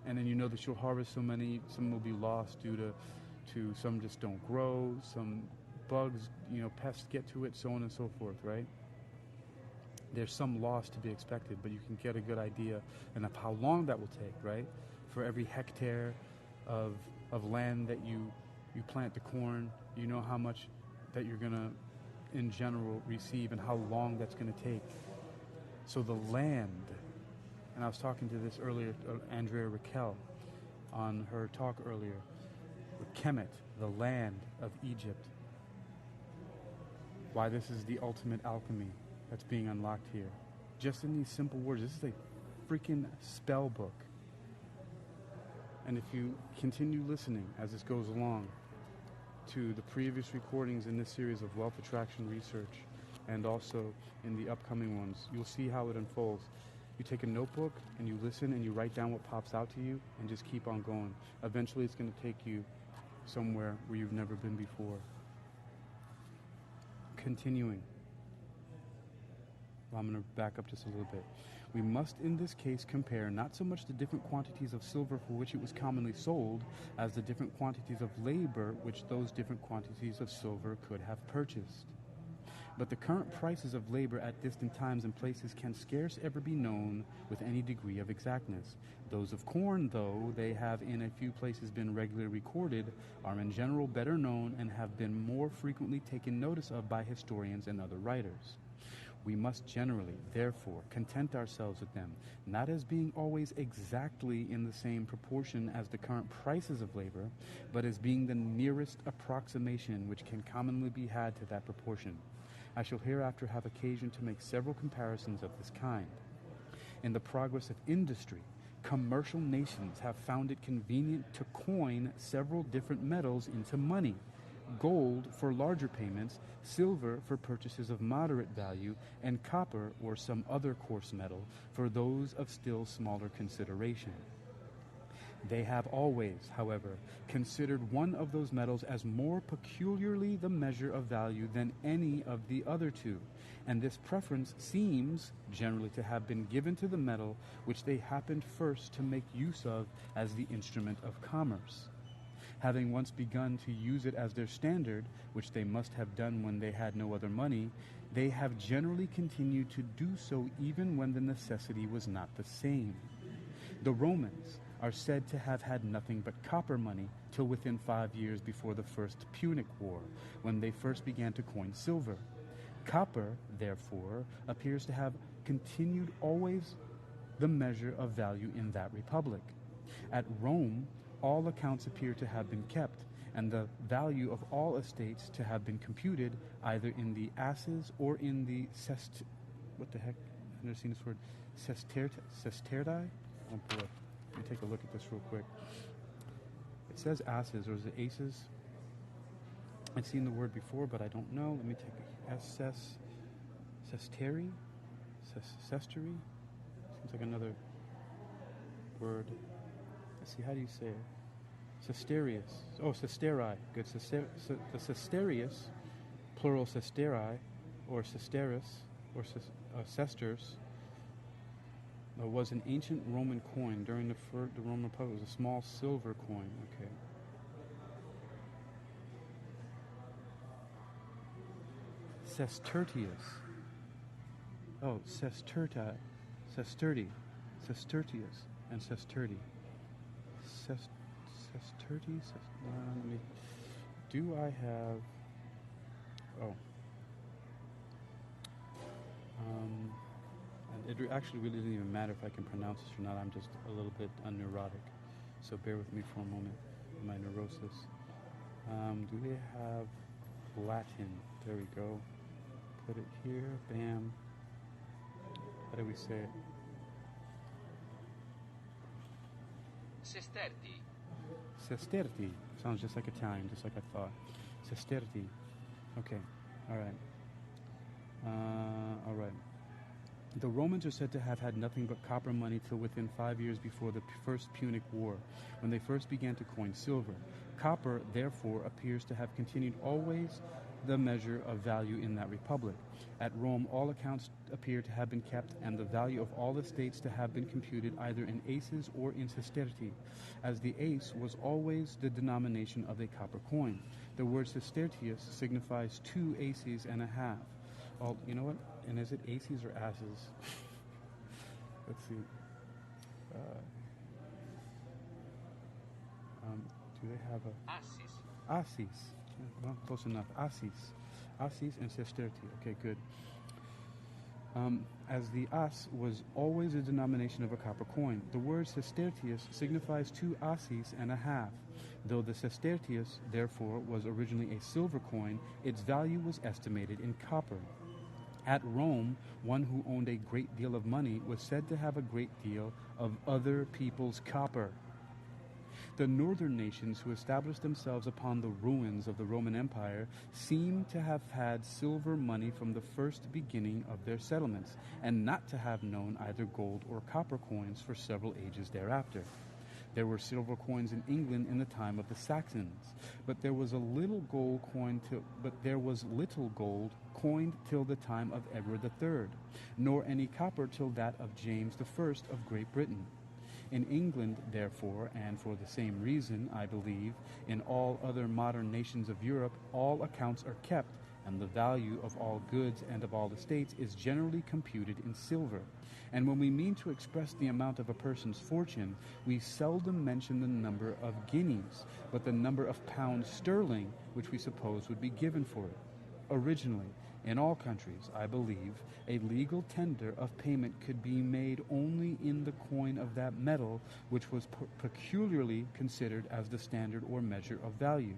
and then you know that you'll harvest so many. Some will be lost due to some just don't grow, some bugs, pests get to it, so on and so forth, right? There's some loss to be expected, but you can get a good idea and of how long that will take, right? For every hectare of land that you plant the corn, you know how much that you're going to, in general, receive and how long that's going to take. So the land, and I was talking to this earlier, Andrea Raquel, on her talk earlier, Kemet, the land of Egypt. Why this is the ultimate alchemy that's being unlocked here. Just in these simple words, this is a freaking spell book. And if you continue listening as this goes along to the previous recordings in this series of wealth attraction research and also in the upcoming ones, you'll see how it unfolds. You take a notebook and you listen and you write down what pops out to you and just keep on going. Eventually it's going to take you somewhere where you've never been before. Continuing. Well, I'm going to back up just a little bit. We must in this case compare not so much the different quantities of silver for which it was commonly sold as the different quantities of labor which those different quantities of silver could have purchased. But the current prices of labor at distant times and places can scarce ever be known with any degree of exactness. Those of corn, though they have in a few places been regularly recorded, are in general better known and have been more frequently taken notice of by historians and other writers. We must generally, therefore, content ourselves with them, not as being always exactly in the same proportion as the current prices of labor, but as being the nearest approximation which can commonly be had to that proportion. I shall hereafter have occasion to make several comparisons of this kind. In the progress of industry, commercial nations have found it convenient to coin several different metals into money: gold for larger payments, silver for purchases of moderate value, and copper or some other coarse metal for those of still smaller consideration. They have always, however, considered one of those metals as more peculiarly the measure of value than any of the other two, and this preference seems generally to have been given to the metal which they happened first to make use of as the instrument of commerce. Having once begun to use it as their standard, which they must have done when they had no other money, they have generally continued to do so even when the necessity was not the same. The Romans are said to have had nothing but copper money till within 5 years before the First Punic War, when they first began to coin silver. Copper, therefore, appears to have continued always the measure of value in that republic. At Rome, all accounts appear to have been kept, and the value of all estates to have been computed either in the asses or in the what the heck? I've never seen this word. Sestertii? Oh boy. Let me take a look at this real quick. It says asses, or is it aces? I've seen the word before, but I don't know. Let me take sesteri? Sestery? Seems like another word. Let's see, how do you say it? Sesterius. Oh, sesteri. Good. The sesterius, plural sesteri, or sesteris, or sesters, was an ancient Roman coin during the Roman Republic. It was a small silver coin. Okay. Sestertius. Oh, sesterti, sestertius, and sesterti. Sesterti. Do I have? Oh. And it actually really doesn't even matter if I can pronounce this or not. I'm just a little bit neurotic. So bear with me for a moment. My neurosis. Do they have Latin? There we go. Put it here. Bam. How do we say it? Sesterti. Sesterti. Sounds just like Italian, just like I thought. Sesterti. Okay. All right. All right. The Romans are said to have had nothing but copper money till within 5 years before the First Punic War, when they first began to coin silver. Copper, therefore, appears to have continued always the measure of value in that republic. At Rome, all accounts appear to have been kept, and the value of all estates to have been computed either in aces or in sesterti, as the ace was always the denomination of a copper coin. The word sestertius signifies 2 aces and a half. Oh, you know what? And is it aces or asses? Let's see. Do they have a... Assis. Assis. Well, close enough. Assis. Assis and sesterti. Okay, good. As the as was always a denomination of a copper coin, the word sestertius signifies 2 assis and a half. Though the sestertius, therefore, was originally a silver coin, its value was estimated in copper. At Rome, one who owned a great deal of money was said to have a great deal of other people's copper. The northern nations who established themselves upon the ruins of the Roman Empire seem to have had silver money from the first beginning of their settlements, and not to have known either gold or copper coins for several ages thereafter. There were silver coins in England in the time of the Saxons, but there was little gold coined till the time of Edward III, nor any copper till that of James I of Great Britain. In England, therefore, and for the same reason, I believe, in all other modern nations of Europe, all accounts are kept, and the value of all goods and of all estates is generally computed in silver. And when we mean to express the amount of a person's fortune, we seldom mention the number of guineas, but the number of pounds sterling which we suppose would be given for it. Originally, in all countries, I believe, a legal tender of payment could be made only in the coin of that metal which was peculiarly considered as the standard or measure of value.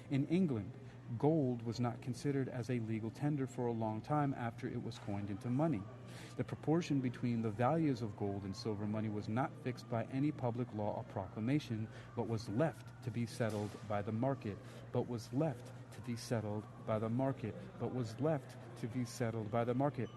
In England, Gold was not considered as a legal tender for a long time after it was coined into money. The proportion between the values of gold and silver money was not fixed by any public law or proclamation, but was left to be settled by the market, but was left to be settled by the market, but was left to be settled by the market.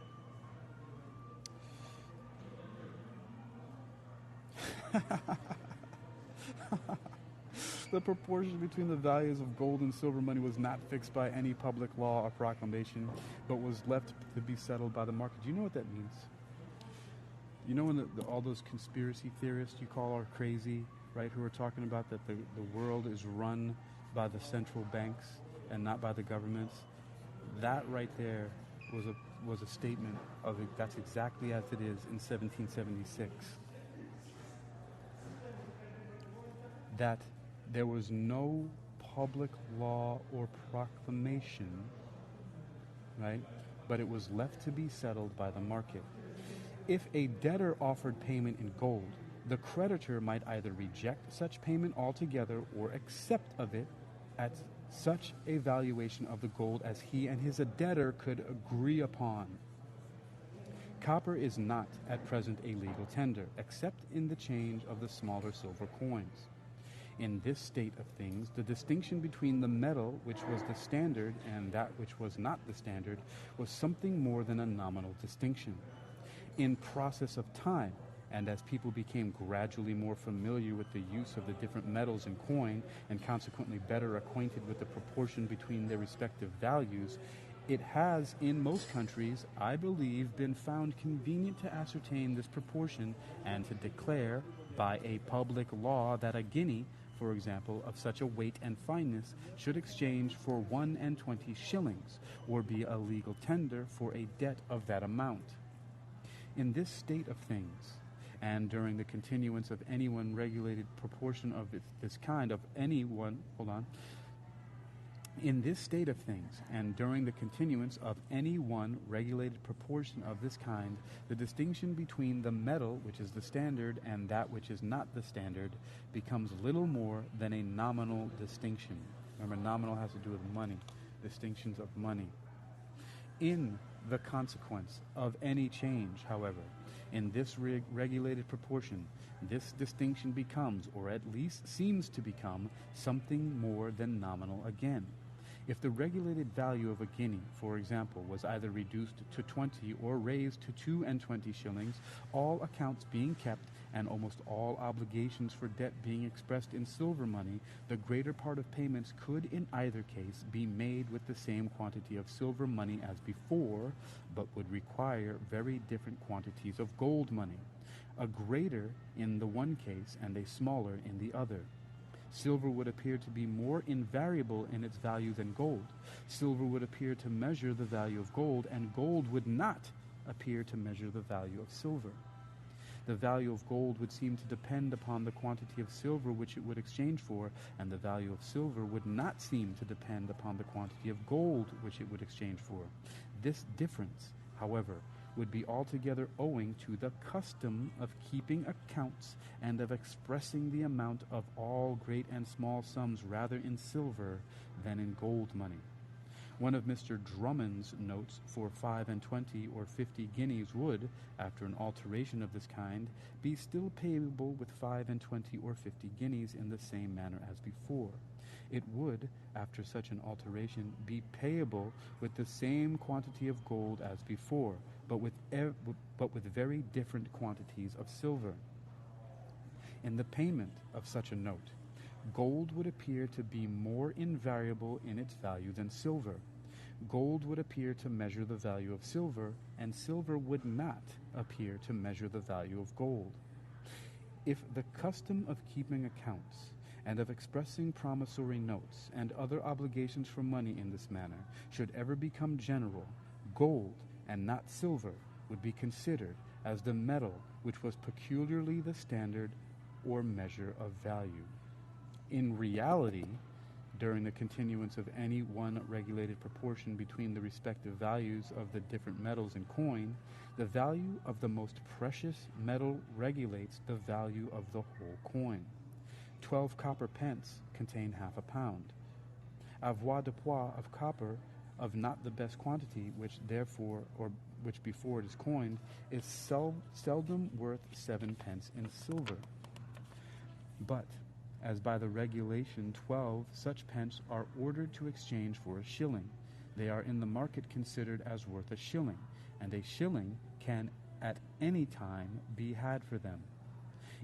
The proportion between the values of gold and silver money was not fixed by any public law or proclamation, but was left to be settled by the market. Do you know what that means? You know when all those conspiracy theorists you call are crazy, right, who are talking about that the world is run by the central banks and not by the governments? That right there was a statement of it. That's exactly as it is in 1776. That there was no public law or proclamation, right? But it was left to be settled by the market. If a debtor offered payment in gold, the creditor might either reject such payment altogether or accept of it at such a valuation of the gold as he and his debtor could agree upon. Copper is not at present a legal tender, except in the change of the smaller silver coins. In this state of things, the distinction between the metal, which was the standard, and that which was not the standard, was something more than a nominal distinction. In process of time, and as people became gradually more familiar with the use of the different metals in coin, and consequently better acquainted with the proportion between their respective values, it has, in most countries, I believe, been found convenient to ascertain this proportion and to declare, by a public law, that a guinea, for example, of such a weight and fineness, should exchange for 21 shillings, or be a legal tender for a debt of that amount. In this state of things, and during the continuance of any one regulated proportion of this kind, in this state of things, and during the continuance of any one regulated proportion of this kind, the distinction between the metal, which is the standard, and that which is not the standard, becomes little more than a nominal distinction. Remember, nominal has to do with money, distinctions of money. In the consequence of any change, however, in this regulated proportion, this distinction becomes, or at least seems to become, something more than nominal again. If the regulated value of a guinea, for example, was either reduced to 20 or raised to 22 shillings, all accounts being kept and almost all obligations for debt being expressed in silver money, the greater part of payments could in either case be made with the same quantity of silver money as before, but would require very different quantities of gold money, a greater in the one case and a smaller in the other. Silver would appear to be more invariable in its value than gold. Silver would appear to measure the value of gold, and gold would not appear to measure the value of silver. The value of gold would seem to depend upon the quantity of silver which it would exchange for, and the value of silver would not seem to depend upon the quantity of gold which it would exchange for. This difference, however, would be altogether owing to the custom of keeping accounts and of expressing the amount of all great and small sums rather in silver than in gold money. One of Mr. Drummond's notes for 25 or 50 guineas would, after an alteration of this kind, be still payable with 25 or 50 guineas in the same manner as before. It would, after such an alteration, be payable with the same quantity of gold as before, but with very different quantities of silver. In the payment of such a note, gold would appear to be more invariable in its value than silver. Gold would appear to measure the value of silver, and silver would not appear to measure the value of gold. If the custom of keeping accounts and of expressing promissory notes and other obligations for money in this manner should ever become general, gold, and not silver, would be considered as the metal which was peculiarly the standard or measure of value. In reality, during the continuance of any one regulated proportion between the respective values of the different metals in coin, the value of the most precious metal regulates the value of the whole coin. 12 copper pence contain half a pound. avoirdupois of copper of not the best quantity, which therefore, or which before it is coined, is seldom worth 7 pence in silver. But, as by the regulation 12, such pence are ordered to exchange for a shilling, they are in the market considered as worth a shilling, and a shilling can at any time be had for them.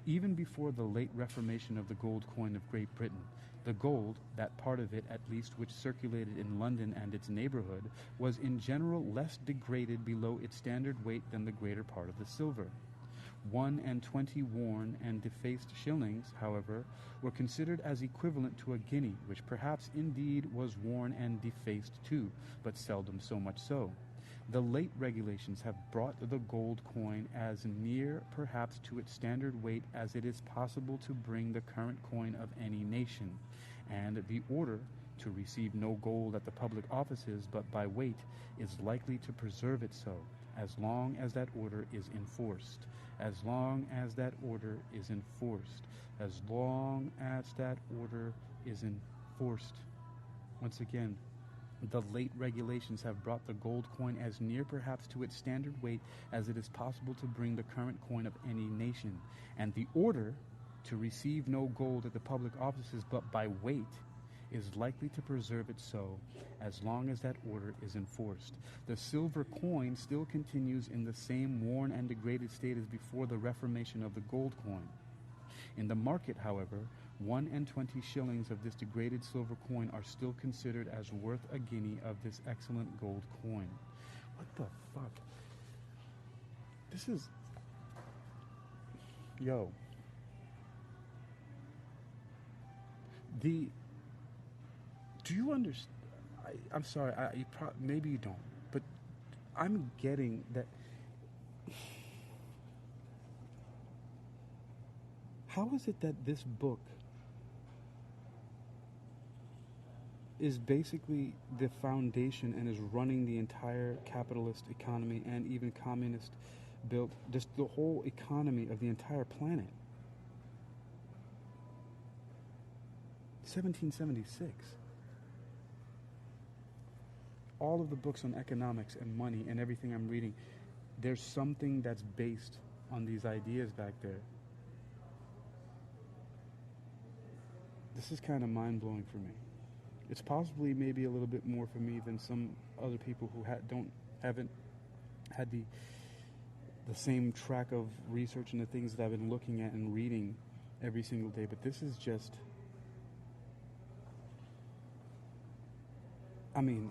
Even before the late reformation of the gold coin of Great Britain, the gold, that part of it at least which circulated in London and its neighbourhood, was in general less degraded below its standard weight than the greater part of the silver. 1 and 20 worn and defaced shillings, however, were considered as equivalent to a guinea, which perhaps indeed was worn and defaced too, but seldom so much so. The late regulations have brought the gold coin as near perhaps to its standard weight as it is possible to bring the current coin of any nation, and the order to receive no gold at the public offices but by weight is likely to preserve it so, as long as that order is enforced. As long as that order is enforced. As long as that order is enforced. Once again, the late regulations have brought the gold coin as near perhaps to its standard weight as it is possible to bring the current coin of any nation, and the order to receive no gold at the public offices but by weight is likely to preserve it so, as long as that order is enforced. The silver coin still continues in the same worn and degraded state as before the reformation of the gold coin. In the market, however, 1 and 20 shillings of this degraded silver coin are still considered as worth a guinea of this excellent gold coin. What the fuck? This is... Yo. Do you understand? I'm sorry, maybe you don't, but I'm getting that. How is it that this book is basically the foundation and is running the entire capitalist economy and even communist built, just the whole economy of the entire planet? 1776. All of the books on economics and money and everything I'm reading, there's something that's based on these ideas back there. This is kind of mind-blowing for me. It's possibly maybe a little bit more for me than some other people who haven't had the same track of research and the things that I've been looking at and reading every single day. But this is just, I mean,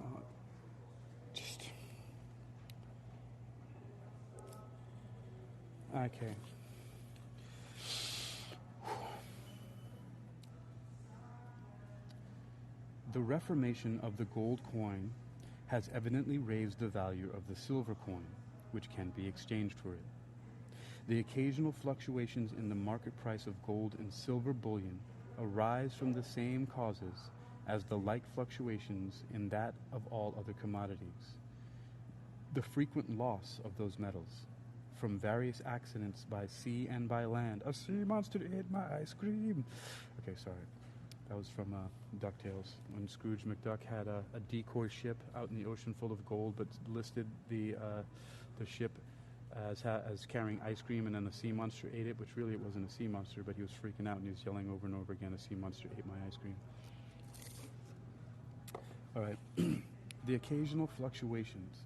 okay. The reformation of the gold coin has evidently raised the value of the silver coin, which can be exchanged for it. The occasional fluctuations in the market price of gold and silver bullion arise from the same causes as the like fluctuations in that of all other commodities. The frequent loss of those metals from various accidents by sea and by land. A sea monster ate my ice cream. Okay, sorry. That was from DuckTales, when Scrooge McDuck had a decoy ship out in the ocean full of gold, but listed the ship as carrying ice cream, and then a sea monster ate it, which really it wasn't a sea monster, but he was freaking out and he was yelling over and over again, "A sea monster ate my ice cream." All right. The occasional fluctuations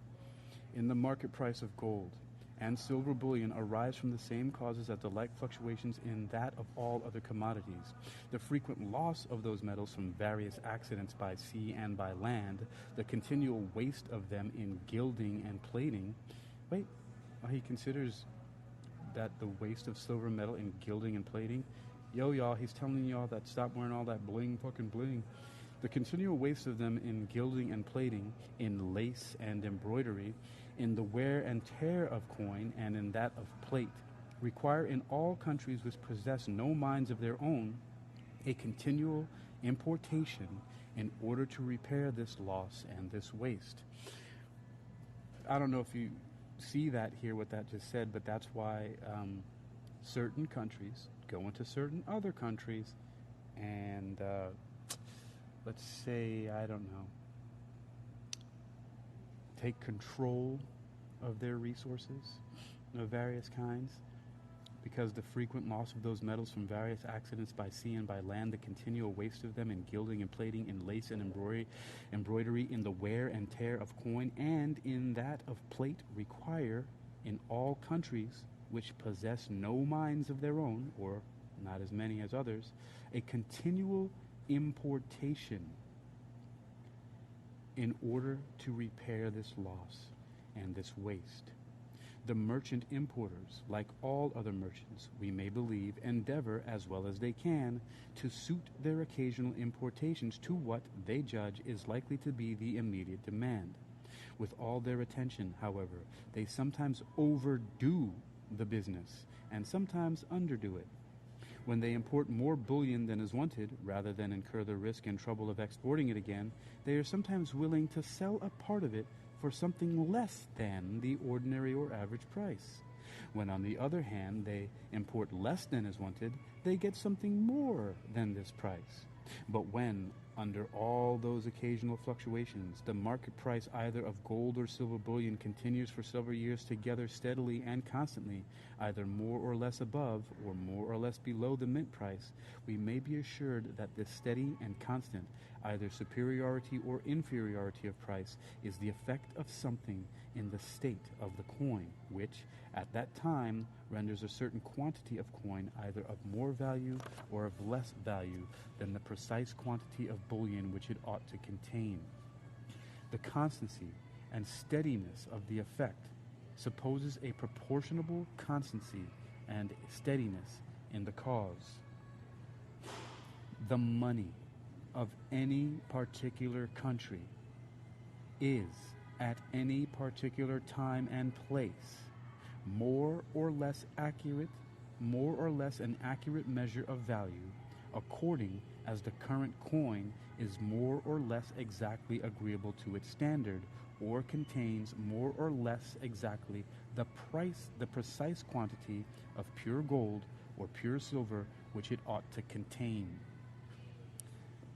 in the market price of gold and silver bullion arise from the same causes as the like fluctuations in that of all other commodities. The frequent loss of those metals from various accidents by sea and by land, the continual waste of them in gilding and plating. Wait, he considers that the waste of silver metal in gilding and plating? Yo, y'all, he's telling y'all that stop wearing all that bling, fucking bling. The continual waste of them in gilding and plating, in lace and embroidery, in the wear and tear of coin, and in that of plate, require in all countries which possess no mines of their own a continual importation in order to repair this loss and this waste. I don't know if you see that here, what that just said, but that's why certain countries go into certain other countries and let's say, I don't know, take control of their resources of various kinds, because the frequent loss of those metals from various accidents by sea and by land, the continual waste of them in gilding and plating, in lace and embroidery, in the wear and tear of coin, and in that of plate, require, in all countries which possess no mines of their own, or not as many as others, a continual importation in order to repair this loss and this waste. The merchant importers, like all other merchants, we may believe, endeavor, as well as they can, to suit their occasional importations to what they judge is likely to be the immediate demand. With all their attention, however, they sometimes overdo the business, and sometimes underdo it. When they import more bullion than is wanted, rather than incur the risk and trouble of exporting it again, they are sometimes willing to sell a part of it for something less than the ordinary or average price. When, on the other hand, they import less than is wanted, they get something more than this price. But when, under all those occasional fluctuations, the market price either of gold or silver bullion continues for several years together steadily and constantly, either more or less above or more or less below the mint price, we may be assured that this steady and constant, either superiority or inferiority of price, is the effect of something in the state of the coin, which, at that time, renders a certain quantity of coin either of more value or of less value than the precise quantity of bullion which it ought to contain. The constancy and steadiness of the effect supposes a proportionable constancy and steadiness in the cause. The money of any particular country is, at any particular time and place, more or less accurate, more or less an accurate measure of value, according as the current coin is more or less exactly agreeable to its standard, or contains more or less exactly the precise quantity of pure gold or pure silver which it ought to contain.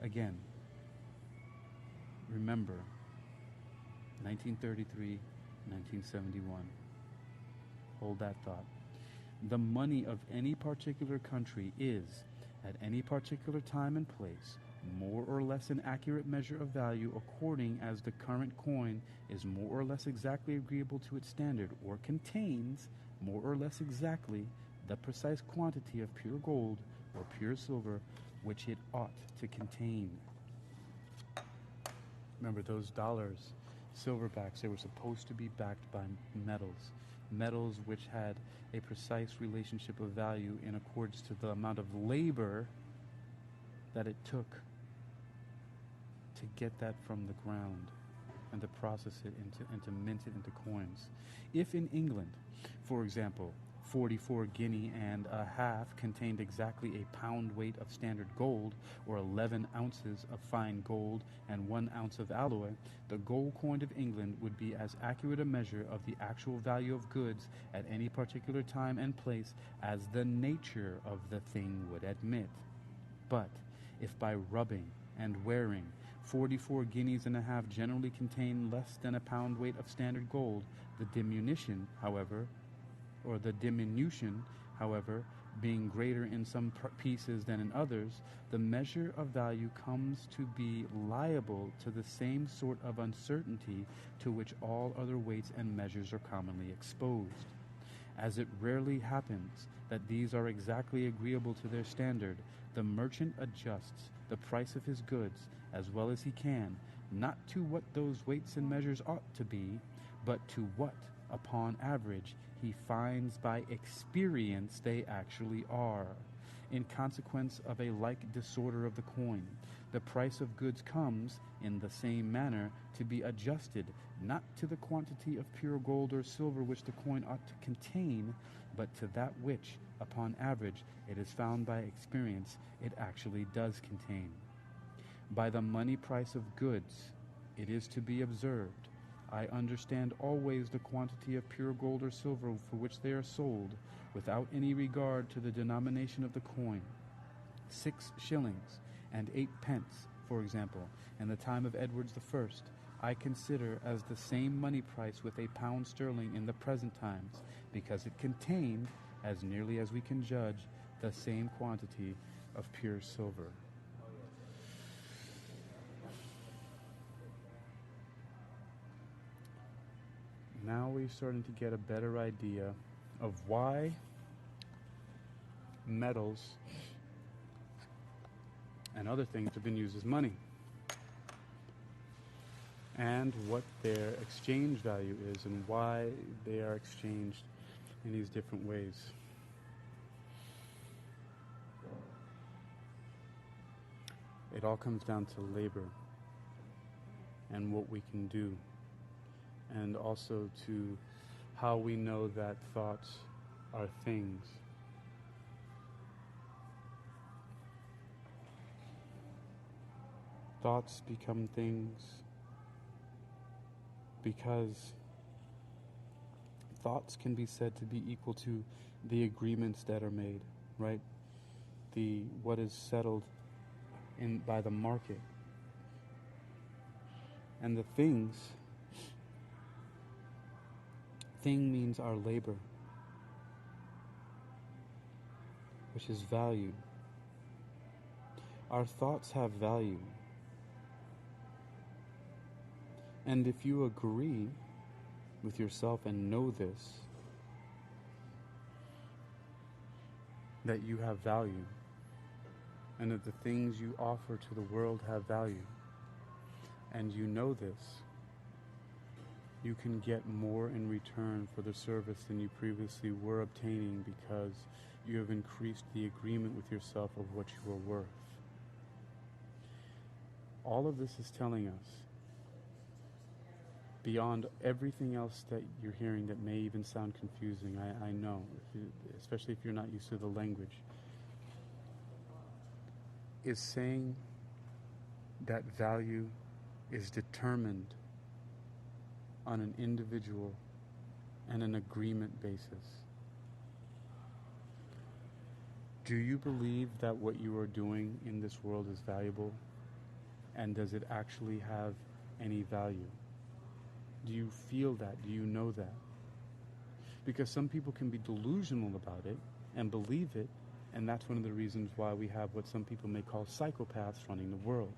Again, remember, 1933, 1971. Hold that thought. The money of any particular country is, at any particular time and place, more or less an accurate measure of value according as the current coin is more or less exactly agreeable to its standard, or contains more or less exactly the precise quantity of pure gold or pure silver which it ought to contain. Remember, those dollars, silverbacks, they were supposed to be backed by metals which had a precise relationship of value in accordance to the amount of labor that it took to get that from the ground and to process it and to mint it into coins. If in England, for example, 44 guinea and a half contained exactly a pound weight of standard gold, or 11 ounces of fine gold and 1 ounce of alloy, the gold coin of England would be as accurate a measure of the actual value of goods at any particular time and place as the nature of the thing would admit. But if by rubbing and wearing 44 guineas and a half generally contain less than a pound weight of standard gold, the diminution, however, being greater in some pieces than in others, the measure of value comes to be liable to the same sort of uncertainty to which all other weights and measures are commonly exposed. As it rarely happens that these are exactly agreeable to their standard, the merchant adjusts the price of his goods as well as he can, not to what those weights and measures ought to be, but to what, upon average, he finds by experience they actually are. In consequence of a like disorder of the coin, the price of goods comes, in the same manner, to be adjusted, not to the quantity of pure gold or silver which the coin ought to contain, but to that which, upon average, it is found by experience it actually does contain. By the money price of goods, it is to be observed, I understand always the quantity of pure gold or silver for which they are sold, without any regard to the denomination of the coin. 6 shillings and 8 pence For example, in the time of Edward I, I consider as the same money price with a pound sterling in the present times, because it contained, as nearly as we can judge, the same quantity of pure silver. Now we're starting to get a better idea of why metals and other things have been used as money, and what their exchange value is and why they are exchanged in these different ways. It all comes down to labor and what we can do, and also to how we know that thoughts are things. Thoughts become things because thoughts can be said to be equal to the agreements that are made, right? What is settled by the market. And the thing means our labor, which is value. Our thoughts have value. And if you agree with yourself and know this, that you have value, and that the things you offer to the world have value, and you know this, you can get more in return for the service than you previously were obtaining, because you have increased the agreement with yourself of what you are worth. All of this is telling us, beyond everything else that you're hearing that may even sound confusing, I know, especially if you're not used to the language, is saying that value is determined on an individual and an agreement basis. Do you believe that what you are doing in this world is valuable? And does it actually have any value? Do you feel that? Do you know that? Because some people can be delusional about it and believe it, and that's one of the reasons why we have what some people may call psychopaths running the world.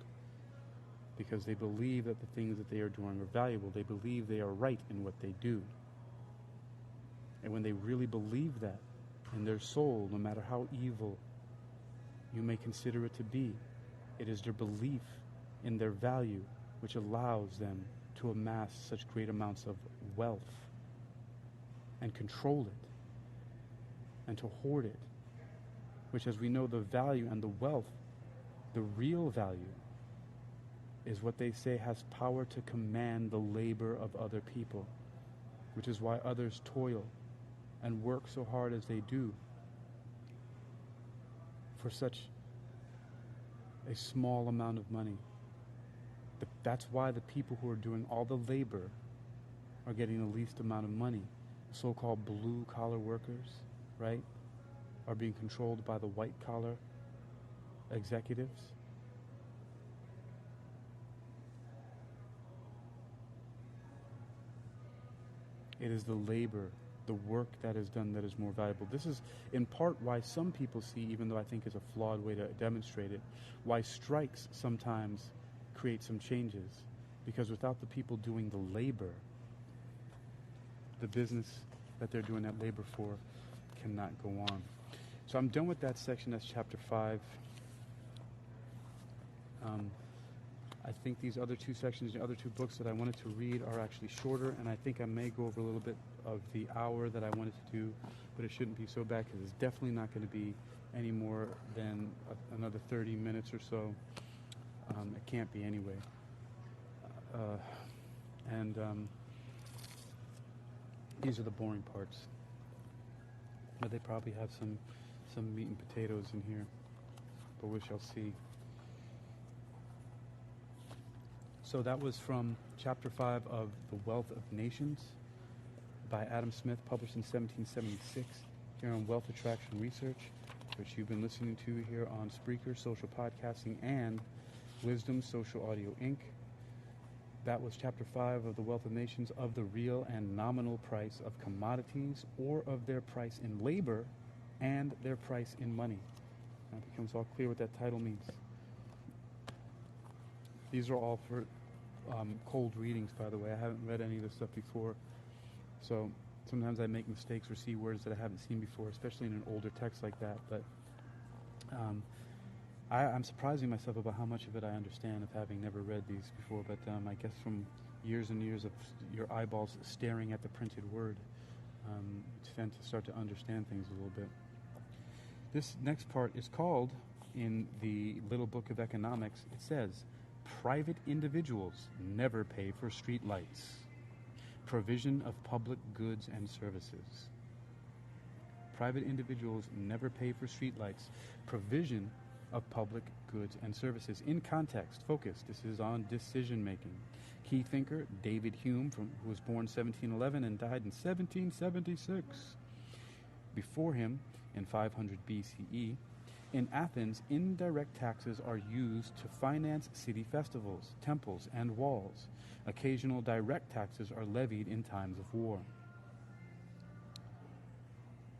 Because they believe that the things that they are doing are valuable. They believe they are right in what they do. And when they really believe that in their soul, no matter how evil you may consider it to be, it is their belief in their value which allows them to amass such great amounts of wealth and control it and to hoard it, which, as we know, the value and the wealth, the real value, is what they say has power to command the labor of other people, which is why others toil and work so hard as they do for such a small amount of money. That's why the people who are doing all the labor are getting the least amount of money. So-called blue-collar workers, right, are being controlled by the white-collar executives. It is the labor, the work that is done that is more valuable. This is in part why some people see, even though I think it's a flawed way to demonstrate it, why strikes sometimes create some changes. Because without the people doing the labor, the business that they're doing that labor for cannot go on. So I'm done with that section. That's chapter 5. I think these other two sections, the other two books that I wanted to read are actually shorter, and I think I may go over a little bit of the hour that I wanted to do, but it shouldn't be so bad because it's definitely not going to be any more than another 30 minutes or so. It can't be anyway. These are the boring parts, but they probably have some meat and potatoes in here, but we shall see. So that was from chapter 5 of The Wealth of Nations by Adam Smith, published in 1776, here on Wealth Attraction Research, which you've been listening to here on Spreaker, social podcasting, and Wisdom Social Audio Inc. That was Chapter 5 of The Wealth of Nations, of the real and nominal price of commodities, or of their price in labor and their price in money. Now it becomes all clear what that title means. These are all for cold readings, by the way. I haven't read any of this stuff before. So sometimes I make mistakes or see words that I haven't seen before, especially in an older text like that. But I'm surprising myself about how much of it I understand of having never read these before. But I guess from years and years of your eyeballs staring at the printed word, you tend to start to understand things a little bit. This next part is called, in the Little Book of Economics, it says, private individuals never pay for street lights. Provision of public goods and services. Private individuals never pay for street lights. Provision of public goods and services. In context, focus. This is on decision making. Key thinker David Hume, who was born 1711 and died in 1776. Before him, in 500 BCE, in Athens, indirect taxes are used to finance city festivals, temples, and walls. Occasional direct taxes are levied in times of war.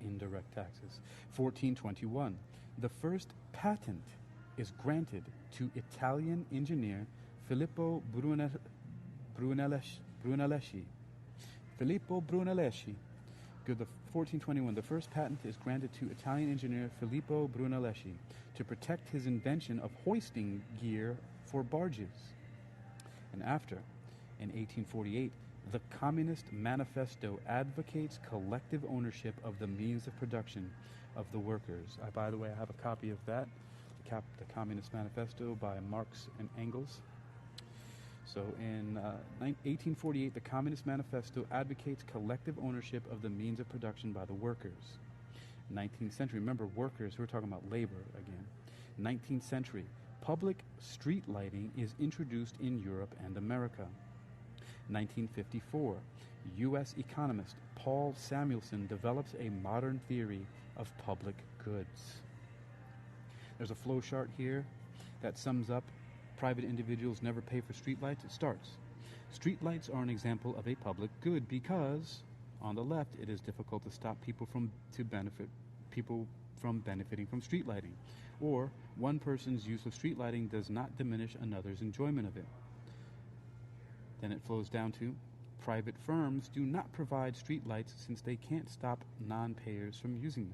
Indirect taxes. 1421. The first patent is granted to Italian engineer Filippo Brunelleschi. Filippo Brunelleschi. Good. 1421. The first patent is granted to Italian engineer Filippo Brunelleschi to protect his invention of hoisting gear for barges. And after, in 1848, the Communist Manifesto advocates collective ownership of the means of production of the workers. By the way, I have a copy of that, the Communist Manifesto by Marx and Engels. So in 1848, the Communist Manifesto advocates collective ownership of the means of production by the workers. 19th century, remember workers, we're talking about labor again. 19th century, public street lighting is introduced in Europe and America. 1954, U.S. economist Paul Samuelson develops a modern theory of public goods. There's a flow chart here that sums up private individuals never pay for streetlights. It starts, streetlights are an example of a public good because, on the left, it is difficult to stop people from benefiting from street lighting, or one person's use of street lighting does not diminish another's enjoyment of it. Then it flows down to, private firms do not provide street lights since they can't stop non-payers from using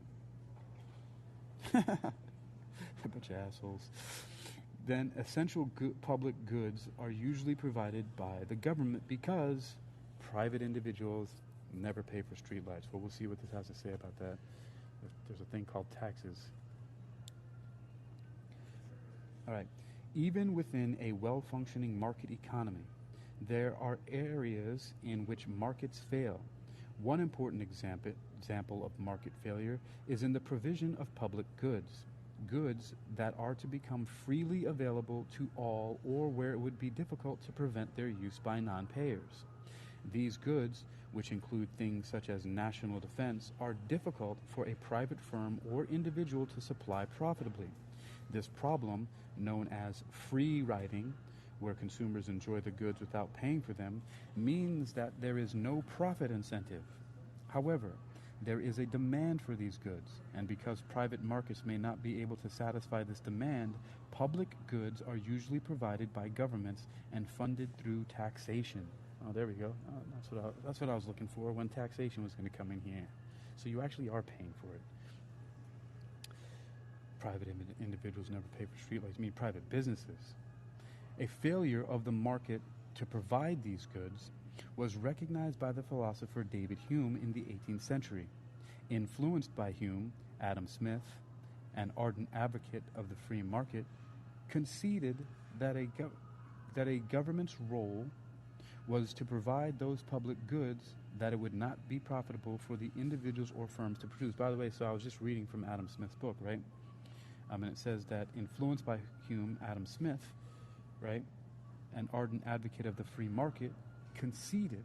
them. A bunch of assholes. Then essential public goods are usually provided by the government because private individuals never pay for streetlights. Well, we'll see what this has to say about that. There's a thing called taxes. All right. Even within a well-functioning market economy, there are areas in which markets fail. One important example of market failure is in the provision of public goods. Goods that are to become freely available to all or where it would be difficult to prevent their use by non-payers. These goods, which include things such as national defense, are difficult for a private firm or individual to supply profitably. This problem, known as free riding, where consumers enjoy the goods without paying for them, means that there is no profit incentive. However, there is a demand for these goods, and because private markets may not be able to satisfy this demand, public goods are usually provided by governments and funded through taxation. Oh, there we go. That's what I was looking for, when taxation was going to come in here. So you actually are paying for it. Private individuals never pay for streetlights. I mean, private businesses. A failure of the market to provide these goods was recognized by the philosopher David Hume in the 18th century. Influenced by Hume, Adam Smith, an ardent advocate of the free market, conceded that a government's role was to provide those public goods that it would not be profitable for the individuals or firms to produce. By the way, so I was just reading from Adam Smith's book, right? And it says that influenced by Hume, Adam Smith, right, an ardent advocate of the free market, conceded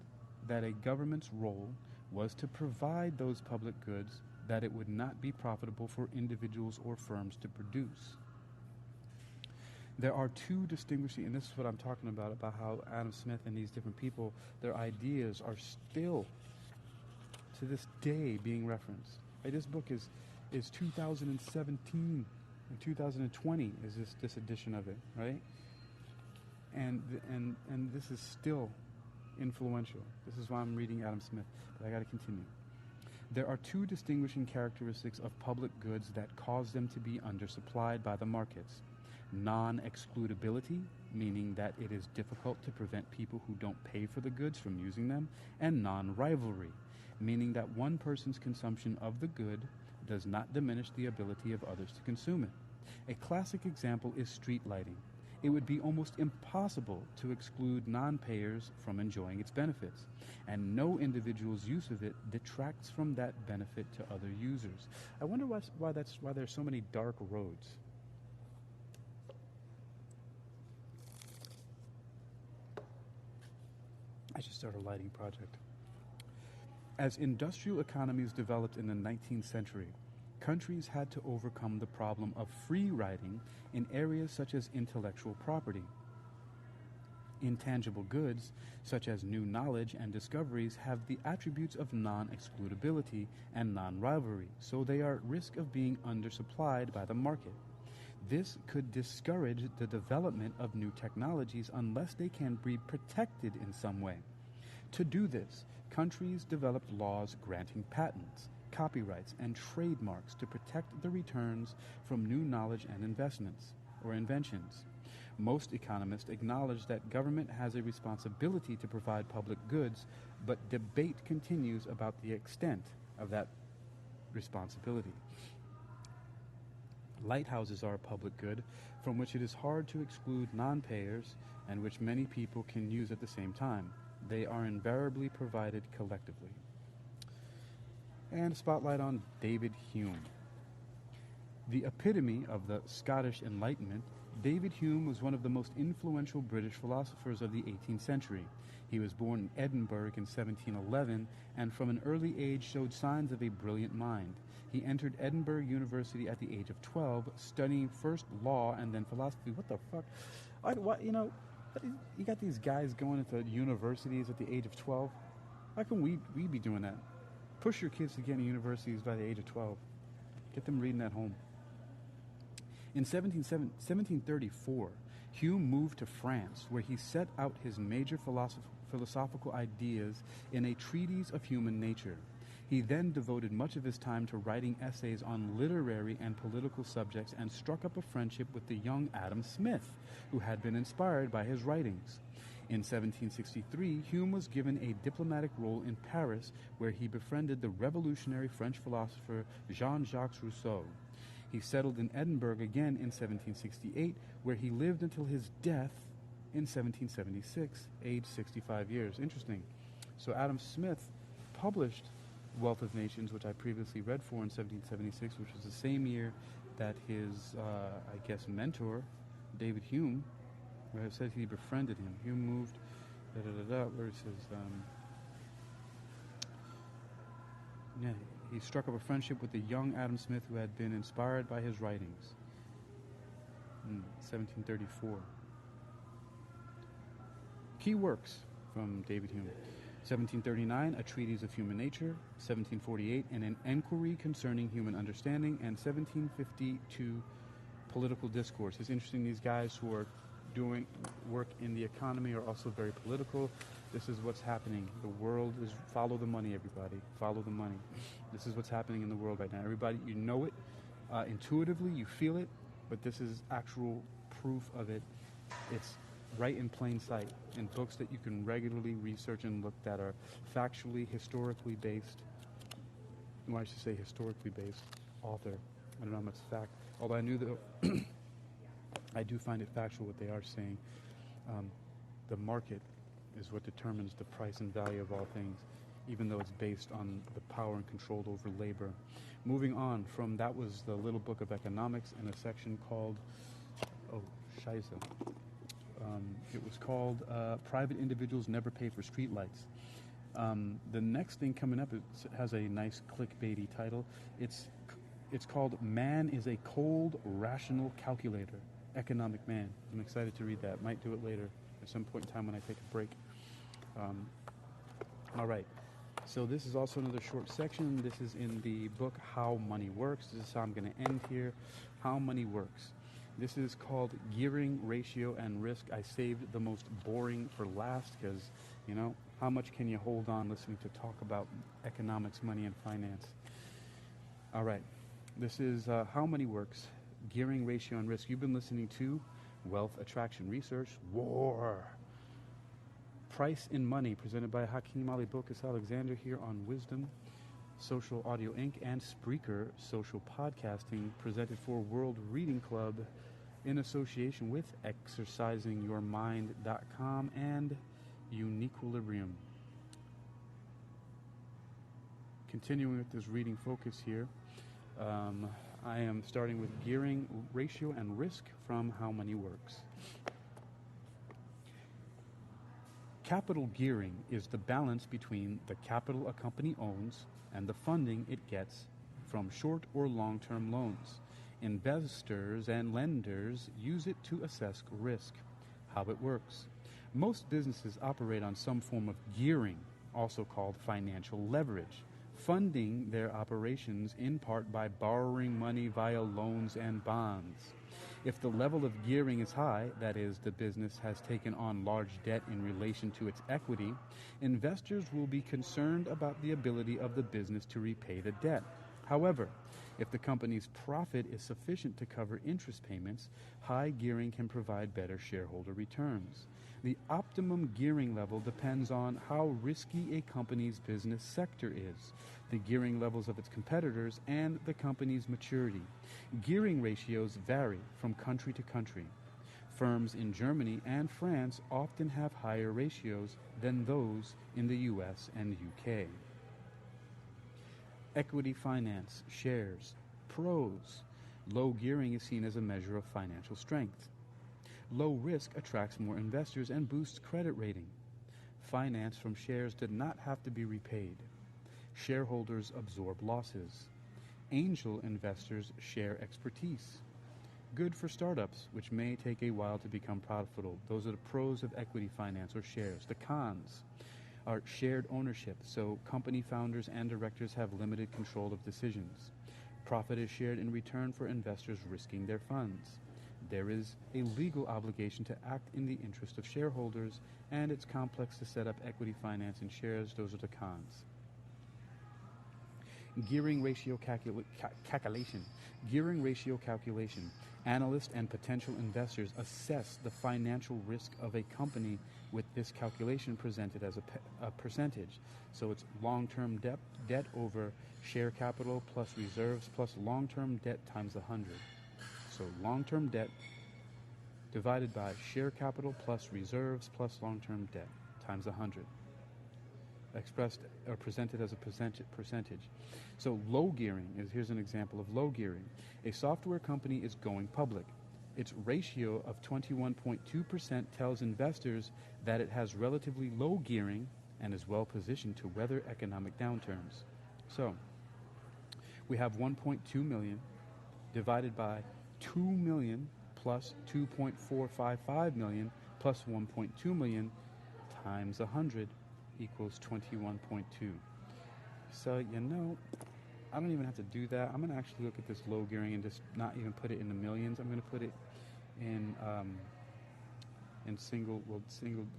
that a government's role was to provide those public goods that it would not be profitable for individuals or firms to produce. There are two distinguishing, and this is what I'm talking about how Adam Smith and these different people, their ideas are still, to this day, being referenced. Right? This book is 2017, and 2020 is this edition of it, right? And this is still influential. This is why I'm reading Adam Smith, but I got to continue. There are two distinguishing characteristics of public goods that cause them to be undersupplied by the markets. Non-excludability, meaning that it is difficult to prevent people who don't pay for the goods from using them, and non-rivalry, meaning that one person's consumption of the good does not diminish the ability of others to consume it. A classic example is street lighting. It would be almost impossible to exclude non-payers from enjoying its benefits, and no individual's use of it detracts from that benefit to other users. I wonder why there's so many dark roads. I should start a lighting project. As industrial economies developed in the 19th century, countries had to overcome the problem of free riding in areas such as intellectual property. Intangible goods, such as new knowledge and discoveries, have the attributes of non-excludability and non-rivalry, so they are at risk of being undersupplied by the market. This could discourage the development of new technologies unless they can be protected in some way. To do this, countries developed laws granting patents, copyrights, and trademarks to protect the returns from new knowledge and investments or inventions. Most economists acknowledge that government has a responsibility to provide public goods, but debate continues about the extent of that responsibility. Lighthouses are a public good from which it is hard to exclude non-payers and which many people can use at the same time. They are invariably provided collectively. And spotlight on David Hume. The epitome of the Scottish Enlightenment, David Hume was one of the most influential British philosophers of the 18th century. He was born in Edinburgh in 1711 and from an early age showed signs of a brilliant mind. He entered Edinburgh University at the age of 12, studying first law and then philosophy. What the fuck? You got these guys going into universities at the age of 12. How can we be doing that? Push your kids to get into universities by the age of 12. Get them reading at home. In 1734, Hume moved to France, where he set out his major philosophical ideas in a treatise of human nature. He then devoted much of his time to writing essays on literary and political subjects and struck up a friendship with the young Adam Smith, who had been inspired by his writings. In 1763, Hume was given a diplomatic role in Paris, where he befriended the revolutionary French philosopher Jean-Jacques Rousseau. He settled in Edinburgh again in 1768, where he lived until his death in 1776, aged 65 years. Interesting. So Adam Smith published Wealth of Nations, which I previously read for in 1776, which was the same year that his, mentor, David Hume, where it says he befriended him. Hume moved, where it says, he struck up a friendship with the young Adam Smith, who had been inspired by his writings. 1734. Key works from David Hume. 1739, A Treatise of Human Nature. 1748, An Enquiry Concerning Human Understanding. And 1752, Political Discourse. It's interesting, these guys who are doing work in the economy are also very political. This is what's happening. The world is, follow the money, everybody. Follow the money. This is what's happening in the world right now. Everybody, you know it. Intuitively, you feel it, but this is actual proof of it. It's right in plain sight in books that you can regularly research and look that are factually, historically based. Well, I should say historically based author. I don't know how much fact. Although I knew that I do find it factual what they are saying. The market is what determines the price and value of all things, even though it's based on the power and control over labor. Moving on from that was the Little Book of Economics in a section called, Scheisse. It was called Private Individuals Never Pay for Streetlights. The next thing coming up has a nice clickbaity title. It's called Man is a Cold, Rational Calculator. Economic Man. I'm excited to read that. Might do it later at some point in time when I take a break. All right. So this is also another short section. This is in the book How Money Works. This is how I'm going to end here. How Money Works. This is called Gearing, Ratio, and Risk. I saved the most boring for last because, you know, how much can you hold on listening to talk about economics, money, and finance? All right. This is How Money Works, Gearing, Ratio, and Risk. You've been listening to Wealth Attraction Research, War. Price in Money, presented by Hakeem Ali Bokus Alexander here on Wisdom, Social Audio Inc., and Spreaker Social Podcasting, presented for World Reading Club in association with exercisingyourmind.com and UniquilibriuM. Continuing with this reading focus here, I am starting with Gearing, Ratio, and Risk from How Money Works. Capital gearing is the balance between the capital a company owns and the funding it gets from short or long-term loans. Investors and lenders use it to assess risk. How it works. Most businesses operate on some form of gearing, also called financial leverage, funding their operations in part by borrowing money via loans and bonds. If the level of gearing is high, that is, the business has taken on large debt in relation to its equity, investors will be concerned about the ability of the business to repay the debt. However, if the company's profit is sufficient to cover interest payments, high gearing can provide better shareholder returns. The optimum gearing level depends on how risky a company's business sector is, the gearing levels of its competitors, and the company's maturity. Gearing ratios vary from country to country. Firms in Germany and France often have higher ratios than those in the US and UK. Equity finance, shares, pros. Low gearing is seen as a measure of financial strength. Low risk attracts more investors and boosts credit rating. Finance from shares did not have to be repaid. Shareholders absorb losses. Angel investors share expertise. Good for startups, which may take a while to become profitable. Those are the pros of equity finance or shares. The cons are shared ownership, so company founders and directors have limited control of decisions. Profit is shared in return for investors risking their funds. There is a legal obligation to act in the interest of shareholders, and it's complex to set up equity finance and shares. Those are the cons. Gearing ratio calculation. Gearing ratio calculation. Analysts and potential investors assess the financial risk of a company with this calculation presented as a percentage. So it's long-term debt over share capital plus reserves plus long-term debt times 100. So long-term debt divided by share capital plus reserves plus long-term debt times 100. Expressed or presented as a percentage. So low gearing here's an example of low gearing. A software company is going public. Its ratio of 21.2% tells investors that it has relatively low gearing and is well positioned to weather economic downturns. So we have 1.2 million divided by 2 million plus 2.455 million plus 1.2 million times 100 equals 21.2. So, you know, I don't even have to do that. I'm going to actually look at this low gearing and just not even put it in the millions. I'm going to put it in single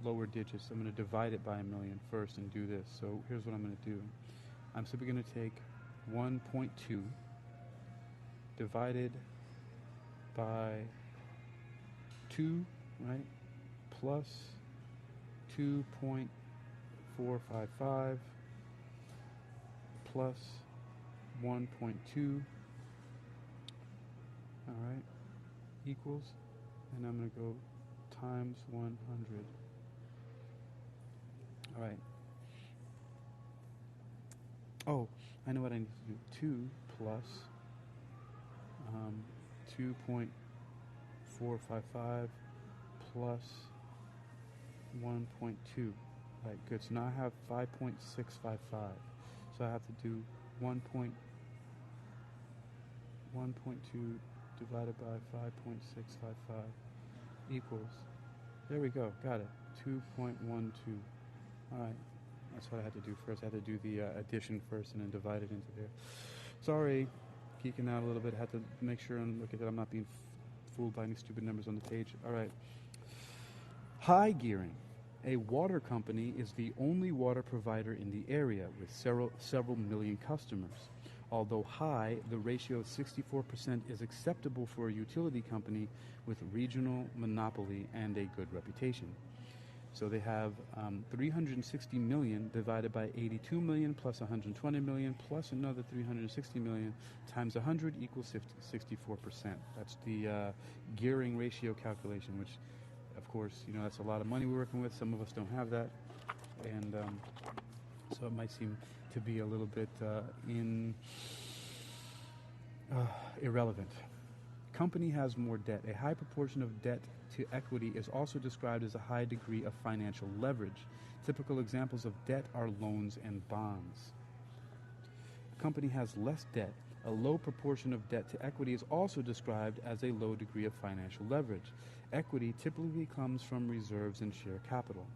lower digits. I'm going to divide it by a million first and do this. So here's what I'm going to do. I'm simply going to take 1.2 divided by 2, right, plus 2.455 plus 1.2, all right, equals, and I'm going to go times 100. All right. Oh, I know what I need to do. 2 plus 2.455 plus 1.2. Right, good. So now I have 5.655. So I have to do 1.2 divided by 5.655 equals, there we go, got it, 2.12. All right, that's what I had to do first. I had to do the addition first and then divide it into there. Sorry, geeking out a little bit. Had to make sure and look at that I'm not being fooled by any stupid numbers on the page. All right. High gearing. A water company is the only water provider in the area with several million customers. Although high, the ratio of 64% is acceptable for a utility company with regional monopoly and a good reputation. So they have 360 million divided by 82 million plus 120 million plus another 360 million times 100 equals 64%. That's the gearing ratio calculation, which, of course, you know, that's a lot of money we're working with. Some of us don't have that. And so it might seem to be a little bit irrelevant. Company has more debt. A high proportion of debt to equity is also described as a high degree of financial leverage. Typical examples of debt are loans and bonds. A company has less debt. A low proportion of debt to equity is also described as a low degree of financial leverage. Equity typically comes from reserves and share capital.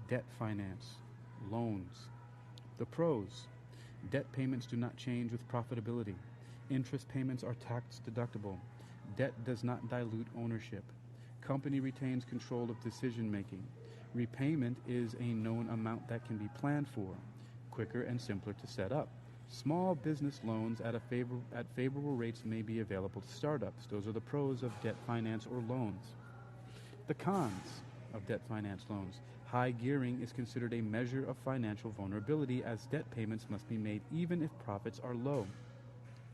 Debt finance, loans. The pros: debt payments do not change with profitability. Interest payments are tax deductible. Debt does not dilute ownership. Company retains control of decision making. Repayment is a known amount that can be planned for. Quicker and simpler to set up. Small business loans at favorable rates may be available to startups. Those are the pros of debt finance or loans. The cons of debt finance loans. High gearing is considered a measure of financial vulnerability, as debt payments must be made even if profits are low.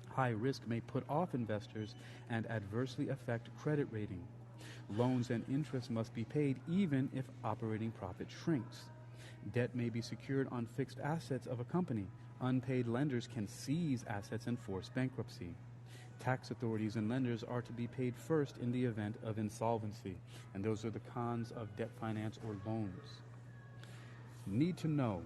High risk may put off investors and adversely affect credit rating. Loans and interest must be paid even if operating profit shrinks. Debt may be secured on fixed assets of a company. Unpaid lenders can seize assets and force bankruptcy. Tax authorities and lenders are to be paid first in the event of insolvency. And those are the cons of debt finance or loans. Need to know.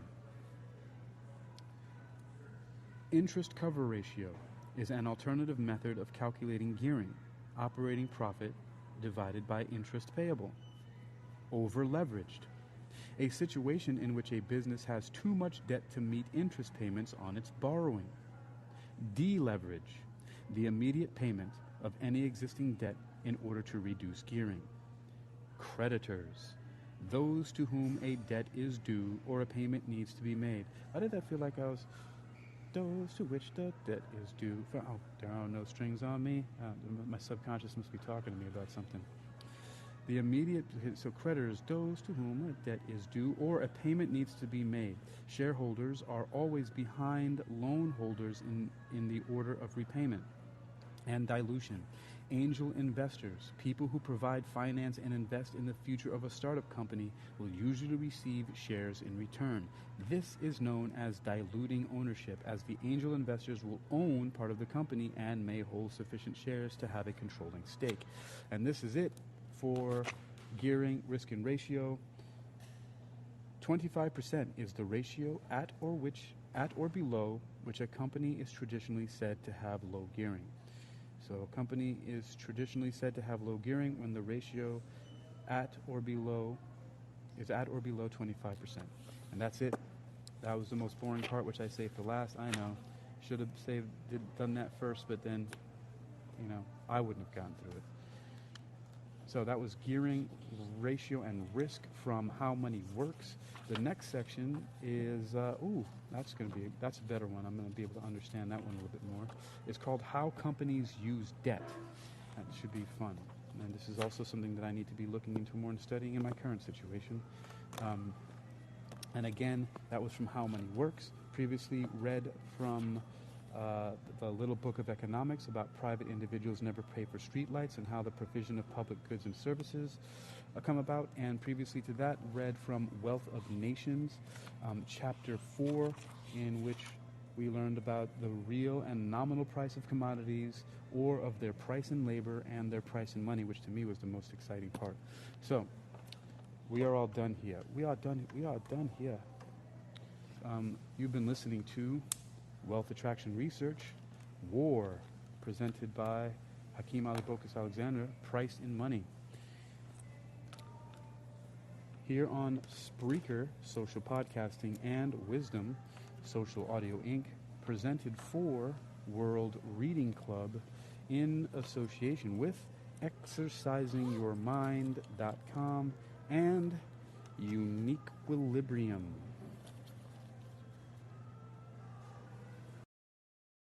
Interest cover ratio is an alternative method of calculating gearing, operating profit divided by interest payable. Over-leveraged. A situation in which a business has too much debt to meet interest payments on its borrowing. Deleverage. The immediate payment of any existing debt in order to reduce gearing. Creditors. Those to whom a debt is due or a payment needs to be made. Why did that feel like I was... Those to which the debt is due. Oh, there are no strings on me. My subconscious must be talking to me about something. The immediate, so creditors, those to whom a debt is due or a payment needs to be made. Shareholders are always behind loan holders in the order of repayment. And dilution. Angel investors, people who provide finance and invest in the future of a startup company, will usually receive shares in return. This is known as diluting ownership, as the angel investors will own part of the company and may hold sufficient shares to have a controlling stake. And this is it for gearing, risk, and ratio. 25% is the ratio at or below which a company is traditionally said to have low gearing. So a company is traditionally said to have low gearing when the ratio is at or below 25%. And that's it. That was the most boring part, which I saved for last. I know. Should have done that first, but then, I wouldn't have gotten through it. So that was gearing, ratio, and risk from How Money Works. The next section is, that's a better one. I'm going to be able to understand that one a little bit more. It's called How Companies Use Debt. That should be fun. And this is also something that I need to be looking into more and studying in my current situation. And again, that was from How Money Works. Previously read from the Little Book of Economics about private individuals never pay for streetlights and how the provision of public goods and services come about. And previously to that, read from Wealth of Nations, Chapter 4, in which we learned about the real and nominal price of commodities, or of their price in labor and their price in money, which to me was the most exciting part. So, we are all done here. We are done here. You've been listening to Wealth Attraction Research, War, presented by Hakeem Ali Bokus Alexander, Price in Money. Here on Spreaker, Social Podcasting, and Wisdom, Social Audio Inc., presented for World Reading Club in association with ExercisingYourMind.com and UniquilibriuM.